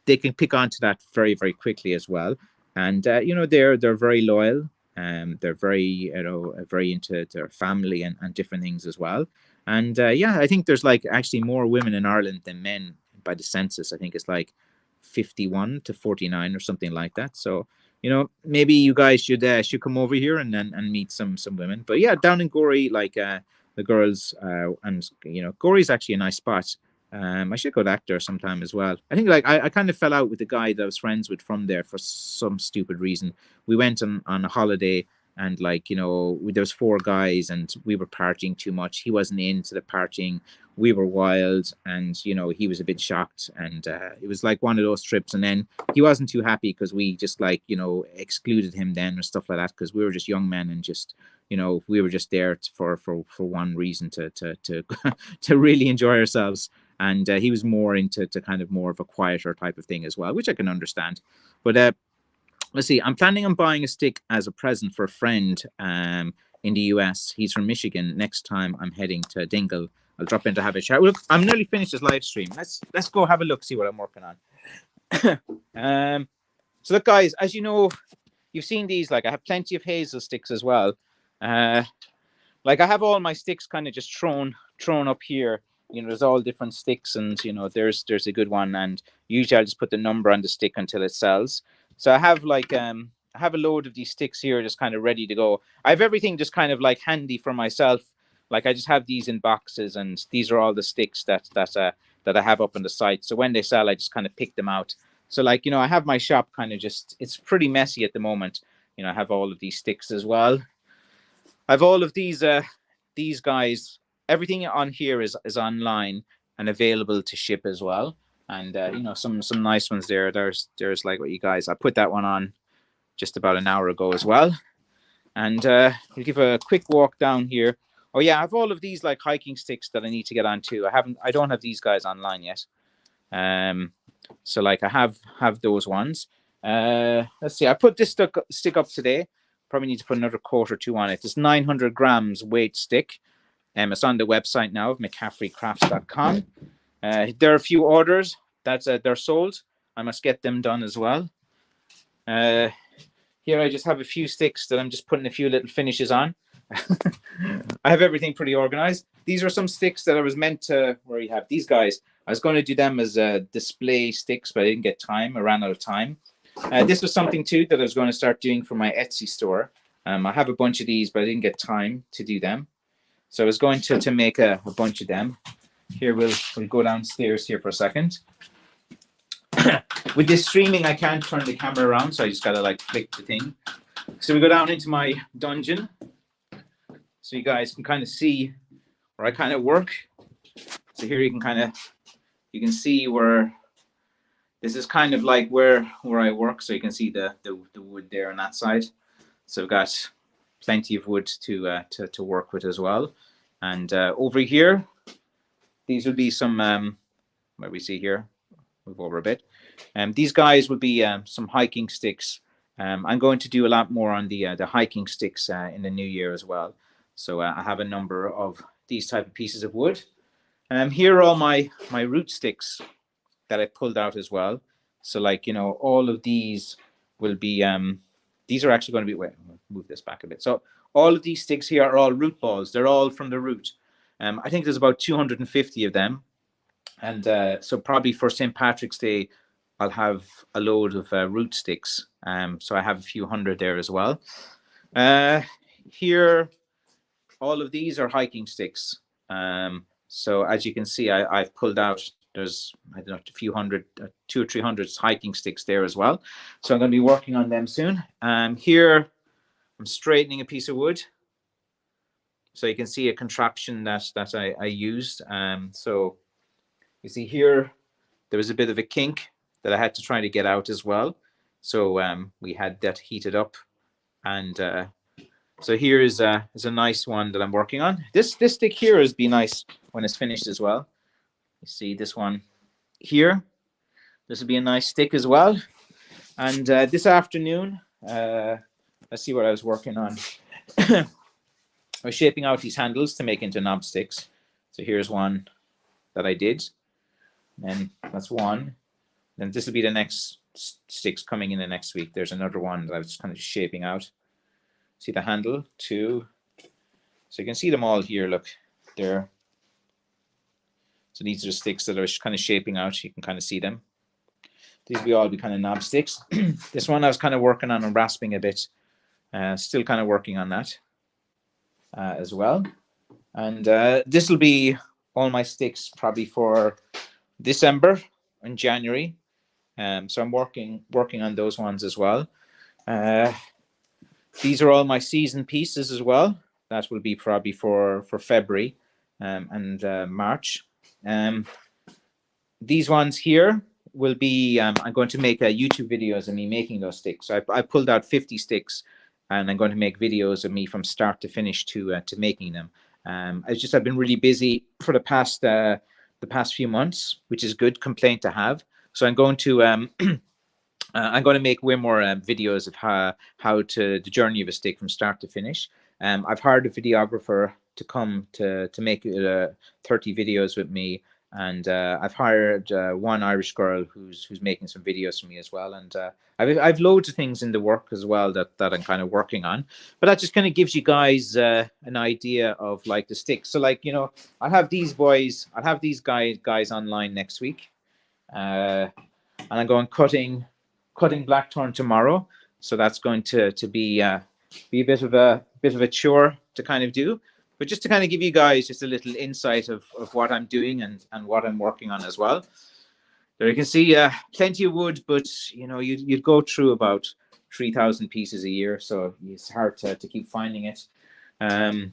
they can pick onto that very, very quickly as well. And they're very loyal. They're very into their family and different things as well. And I think there's like actually more women in Ireland than men by the census. I think it's like 51 to 49 or something like that. So maybe you guys should come over here and meet some women. But yeah, down in Gorey, like the girls, and Gorey's actually a nice spot. I should go back there sometime as well. I think like I kind of fell out with the guy that I was friends with from there for some stupid reason. We went on a holiday, and like there was 4 guys and we were partying too much. He wasn't into the partying. We were wild, and he was a bit shocked, and it was like one of those trips. And then he wasn't too happy because we just like excluded him then or stuff like that, because we were just young men and just we were just there for one reason, to to really enjoy ourselves. And he was more into kind of more of a quieter type of thing as well, which I can understand. But let's see, I'm planning on buying a stick as a present for a friend in the US. He's from Michigan. Next time I'm heading to Dingle, I'll drop in to have a chat. Look, I'm nearly finished this live stream. Let's go have a look, see what I'm working on. So look, guys, as you know, you've seen these. Like, I have plenty of hazel sticks as well. Like, I have all my sticks kind of just thrown up here. There's all different sticks, and there's a good one, and usually I'll just put the number on the stick until it sells. So I have like I have a load of these sticks here just kind of ready to go. I have everything just kind of like handy for myself. Like, I just have these in boxes, and these are all the sticks that I have up on the site. So when they sell, I just kind of pick them out. So like I have my shop kind of just, it's pretty messy at the moment. I have all of these sticks as well. I have all of these guys. Everything on here is online and available to ship as well. And some nice ones there. There's like what you guys, I put that one on just about an hour ago as well. And we'll give a quick walk down here. Oh yeah, I have all of these like hiking sticks that I need to get on too. I don't have these guys online yet. So like I have those ones. Let's see, I put this stick up today. Probably need to put another quart or 2 on it. It's 900 grams weight stick. It's on the website now of McCaffreyCrafts.com. There are a few orders that they're sold. I must get them done as well. Here I just have a few sticks that I'm just putting a few little finishes on. I have everything pretty organized. These are some sticks that I was meant to, where you have these guys. I was going to do them as display sticks, but I didn't get time. I ran out of time. This was something too that I was going to start doing for my Etsy store. I have a bunch of these, but I didn't get time to do them. So I was going to make a bunch of them. Here, we'll go downstairs here for a second. With this streaming, I can't turn the camera around, so I just got to like flick the thing. So we go down into my dungeon, so you guys can kind of see where I kind of work. So here you can see where this is kind of like where I work. So you can see the wood there on that side. So we've got plenty of wood to work with as well. And over here, these would be some where we see here, move over a bit. These guys would be some hiking sticks. I'm going to do a lot more on the hiking sticks in the new year as well. So I have a number of these type of pieces of wood. Here are all my root sticks that I pulled out as well. So like, you know, all of these will be, these are actually going to be, wait, I'll move this back a bit. So all of these sticks here are all root balls. They're all from the root. I think there's about 250 of them. And so probably for St. Patrick's Day, I'll have a load of root sticks. So I have a few hundred there as well. Here, all of these are hiking sticks. So as you can see, I've pulled out, there's, I don't know, a few hundred, 200 or 300 hiking sticks there as well. So I'm going to be working on them soon. Here, I'm straightening a piece of wood. So you can see a contraption that I used. So you see here, there was a bit of a kink that I had to try to get out as well. So we had that heated up. And so here is a nice one that I'm working on. This stick here has been nice when it's finished as well. You see this one here. This will be a nice stick as well. And this afternoon, let's see what I was working on. I was shaping out these handles to make into knob sticks. So here's one that I did. And that's one. Then this will be the next sticks coming in the next week. There's another one that I was kind of shaping out. See the handle, 2. So you can see them all here, look, there. So these are the sticks that I was kind of shaping out. You can kind of see them. These will all be kind of knob sticks. This one I was kind of working on and rasping a bit. Still kind of working on that as well. And this will be all my sticks probably for December and January. So I'm working on those ones as well. These are all my season pieces as well. That will be probably for February and March. These ones here will be, I'm going to make YouTube videos of me making those sticks. So I pulled out 50 sticks and I'm going to make videos of me from start to finish to making them. I've been really busy for the past few months, which is good complaint to have. So I'm going to I'm going to make way more videos of how to the journey of a stick from start to finish. I've hired a videographer to come to make 30 videos with me, and I've hired one Irish girl who's making some videos for me as well. And I've loads of things in the work as well that I'm kind of working on. But that just kind of gives you guys an idea of like the sticks. So like, you know, I'll have these guys online next week, and I'm going cutting blackthorn tomorrow. So that's going to be a bit of a chore to kind of do. But just to kind of give you guys just a little insight of what I'm doing and what I'm working on as well. There you can see plenty of wood, but you know, you'd go through about 3,000 pieces a year, so it's hard to keep finding it. It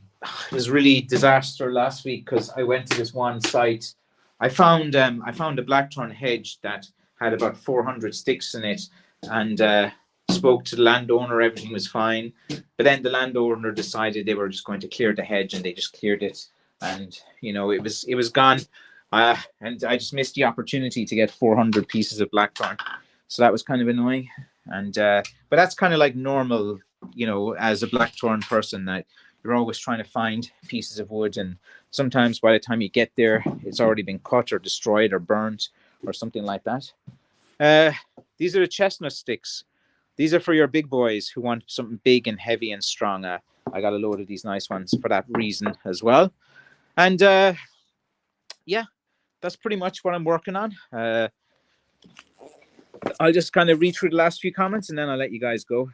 was really disaster last week because I went to this one site. I found a blackthorn hedge that had about 400 sticks in it, and spoke to the landowner. Everything was fine, but then the landowner decided they were just going to clear the hedge, and they just cleared it, and you know, it was gone. And I just missed the opportunity to get 400 pieces of blackthorn, so that was kind of annoying. And but that's kind of like normal, you know, as a blackthorn person, that you're always trying to find pieces of wood, and sometimes by the time you get there, it's already been cut or destroyed or burnt or something like that. These are the chestnut sticks. These are for your big boys who want something big and heavy and strong. I got a load of these nice ones for that reason as well. And yeah, that's pretty much what I'm working on. I'll just kind of read through the last few comments and then I'll let you guys go.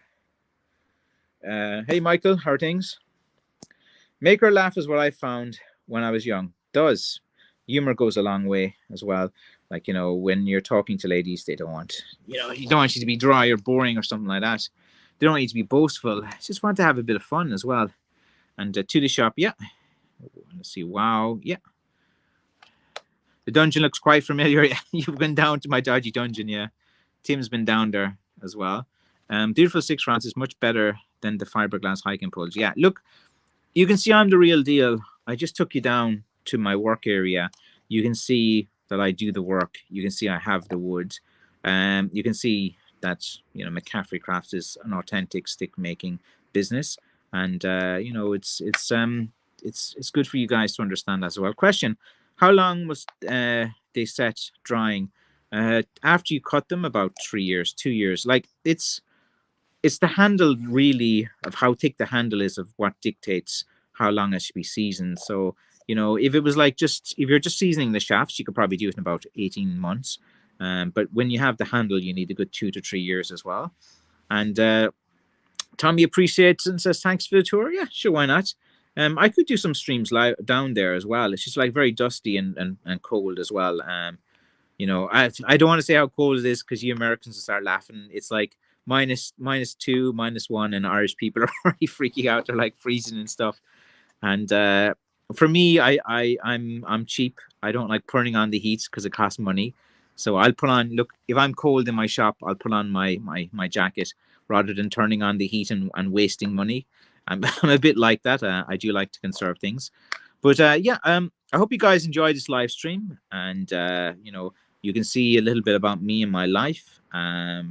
Hey, Michael, how are things? Make her laugh is what I found when I was young. Does. Humor goes a long way as well. Like, you know, when you're talking to ladies, they don't want, you know, you don't want you to be dry or boring or something like that. They don't want you to be boastful. They just want to have a bit of fun as well. And to the shop, yeah. Let's see. Wow. Yeah. The dungeon looks quite familiar. You've been down to my dodgy dungeon, yeah. Tim's been down there as well. Beautiful 6 rounds is much better than the fiberglass hiking poles. Yeah, look, you can see I'm the real deal. I just took you down to my work area. You can see that I do the work. You can see I have the wood. You can see that McCaffrey Crafts is an authentic stick making business, and it's good for you guys to understand that as well. Question: how long must they set drying? After you cut them, about 3 years, 2 years. Like it's the handle really of how thick the handle is of what dictates how long it should be seasoned. So, if it was like if you're just seasoning the shafts, you could probably do it in about 18 months. But when you have the handle, you need a good 2 to 3 years as well. And Tommy appreciates and says, thanks for the tour. Yeah, sure, why not? I could do some streams down there as well. It's just like very dusty and cold as well. I don't want to say how cold it is because you Americans will start laughing. It's like -2, -1, and Irish people are already freaking out. They're like freezing and stuff. And for me, I'm cheap. I don't like putting on the heat because it costs money. So I'll put on. Look, if I'm cold in my shop, I'll put on my jacket rather than turning on the heat and wasting money. I'm a bit like that. I do like to conserve things. But yeah, I hope you guys enjoyed this live stream, and you can see a little bit about me and my life. I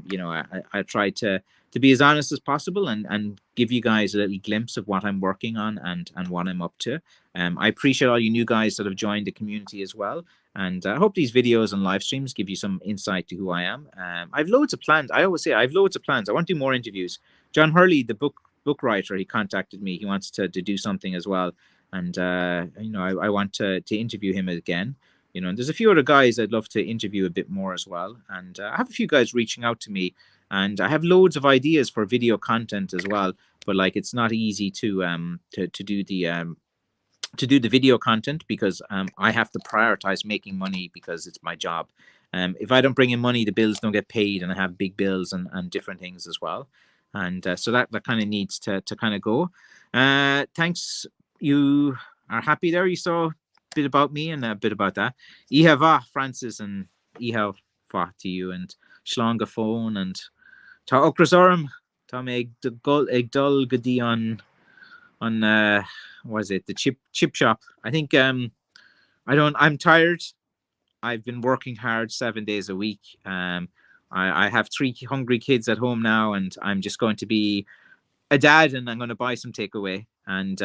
try to be as honest as possible and give you guys a little glimpse of what I'm working on and what I'm up to. I appreciate all you new guys that have joined the community as well. And I hope these videos and live streams give you some insight to who I am. I've loads of plans. I always say I have loads of plans. I want to do more interviews. John Hurley, the book writer, he contacted me. He wants to do something as well. And I want to interview him again. And there's a few other guys I'd love to interview a bit more as well. And I have a few guys reaching out to me, and I have loads of ideas for video content as well. But like, it's not easy to do the video content because I have to prioritize making money because it's my job. If I don't bring in money, the bills don't get paid, and I have big bills and different things as well. And so that kind of needs to kind of go. Thanks. You are happy there. You saw a bit about me and a bit about that. Ihava, Francis, and Ihava to you, and Shlonga phone, and Ta Okrasorum, Ta Meg Egdul Gadi on what is it, the chip shop. I think I'm tired. I've been working hard 7 days a week. I have 3 hungry kids at home now, and I'm just going to be a dad, and I'm going to buy some takeaway. And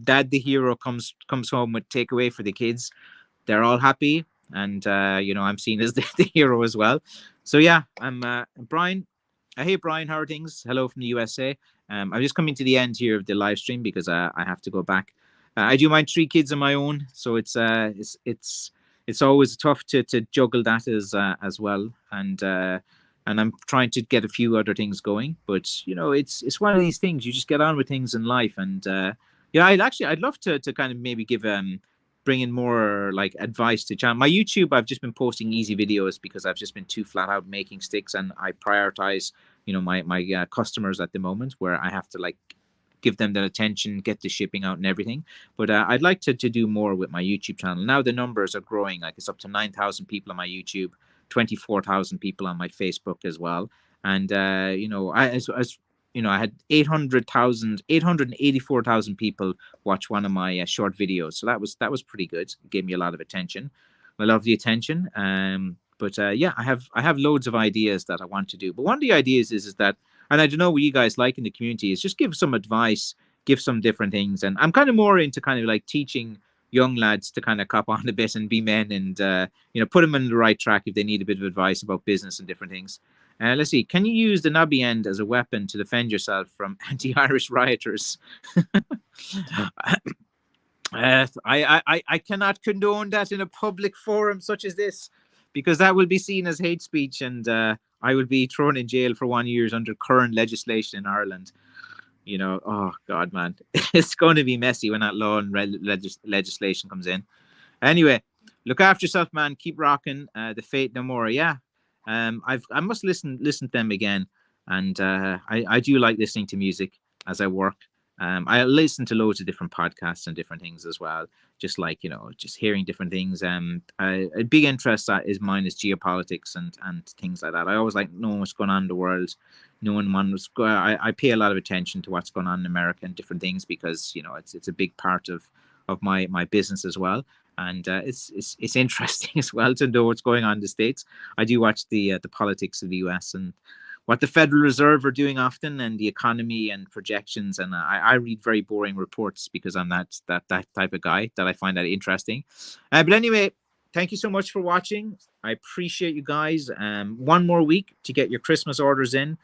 Dad the hero comes home with takeaway for the kids. They're all happy, and I'm seen as the hero as well. So yeah, I'm Brian. Hey Brian, how are things? Hello from the USA. I'm just coming to the end here of the live stream because I have to go back. I do my 3 kids on my own, so it's always tough to juggle that as well. And I'm trying to get a few other things going, but it's one of these things. You just get on with things in life, and I'd love to kind of maybe give bring in more like advice to channel. My YouTube, I've just been posting easy videos because I've just been too flat out making sticks, and I prioritize my customers at the moment, where I have to like give them that attention, get the shipping out and everything. But I'd like to do more with my YouTube channel. Now the numbers are growing. Like, it's up to 9,000 people on my YouTube, 24,000 people on my Facebook as well. And I had 884,000 people watch one of my short videos. So that was pretty good. It gave me a lot of attention. I love the attention. But yeah, I have loads of ideas that I want to do. But one of the ideas is that, and I don't know what you guys like in the community, is just give some advice, give some different things. And I'm kind of more into kind of like teaching young lads to kind of cop on a bit and be men, and put them on the right track if they need a bit of advice about business and different things. Let's see. Can you use the knobby end as a weapon to defend yourself from anti-Irish rioters? I cannot condone that in a public forum such as this, because that will be seen as hate speech, and I will be thrown in jail for 1 year under current legislation in Ireland. Oh God, man, it's going to be messy when that law and legislation comes in. Anyway, look after yourself, man. Keep rocking. The Fate No More. Yeah, I must listen to them again, and I do like listening to music as I work. I listen to loads of different podcasts and different things as well. Just like, just hearing different things. A big interest is mine is geopolitics and things like that. I always like knowing what's going on in the world, knowing I pay a lot of attention to what's going on in America and different things because it's a big part of my business as well. And it's interesting as well to know what's going on in the States. I do watch the politics of the US and what the Federal Reserve are doing often, and the economy and projections. And I read very boring reports because I'm that type of guy that I find that interesting. But anyway, thank you so much for watching. I appreciate you guys. One more week to get your Christmas orders in.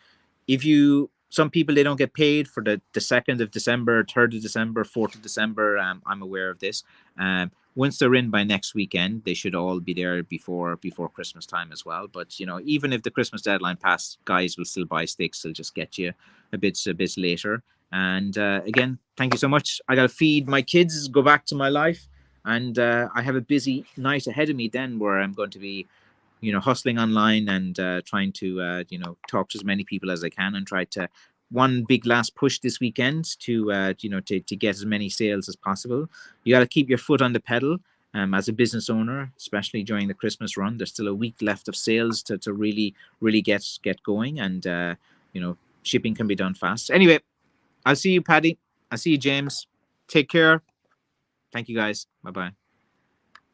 Some people, they don't get paid for the 2nd of December, 3rd of December, 4th of December. I'm aware of this. Once they're in by next weekend, they should all be there before Christmas time as well. But even if the Christmas deadline passed, guys will still buy sticks. They'll just get you a bit later. And again, thank you so much. I gotta feed my kids, go back to my life, and I have a busy night ahead of me then, where I'm going to be hustling online and trying to talk to as many people as I can and try to one big last push this weekend to to get as many sales as possible. You got to keep your foot on the pedal as a business owner, especially during the Christmas run. There's still a week left of sales to really get going, and shipping can be done fast. Anyway, I'll see you, Paddy. I'll see you, James. Take care. Thank you, guys. Bye bye.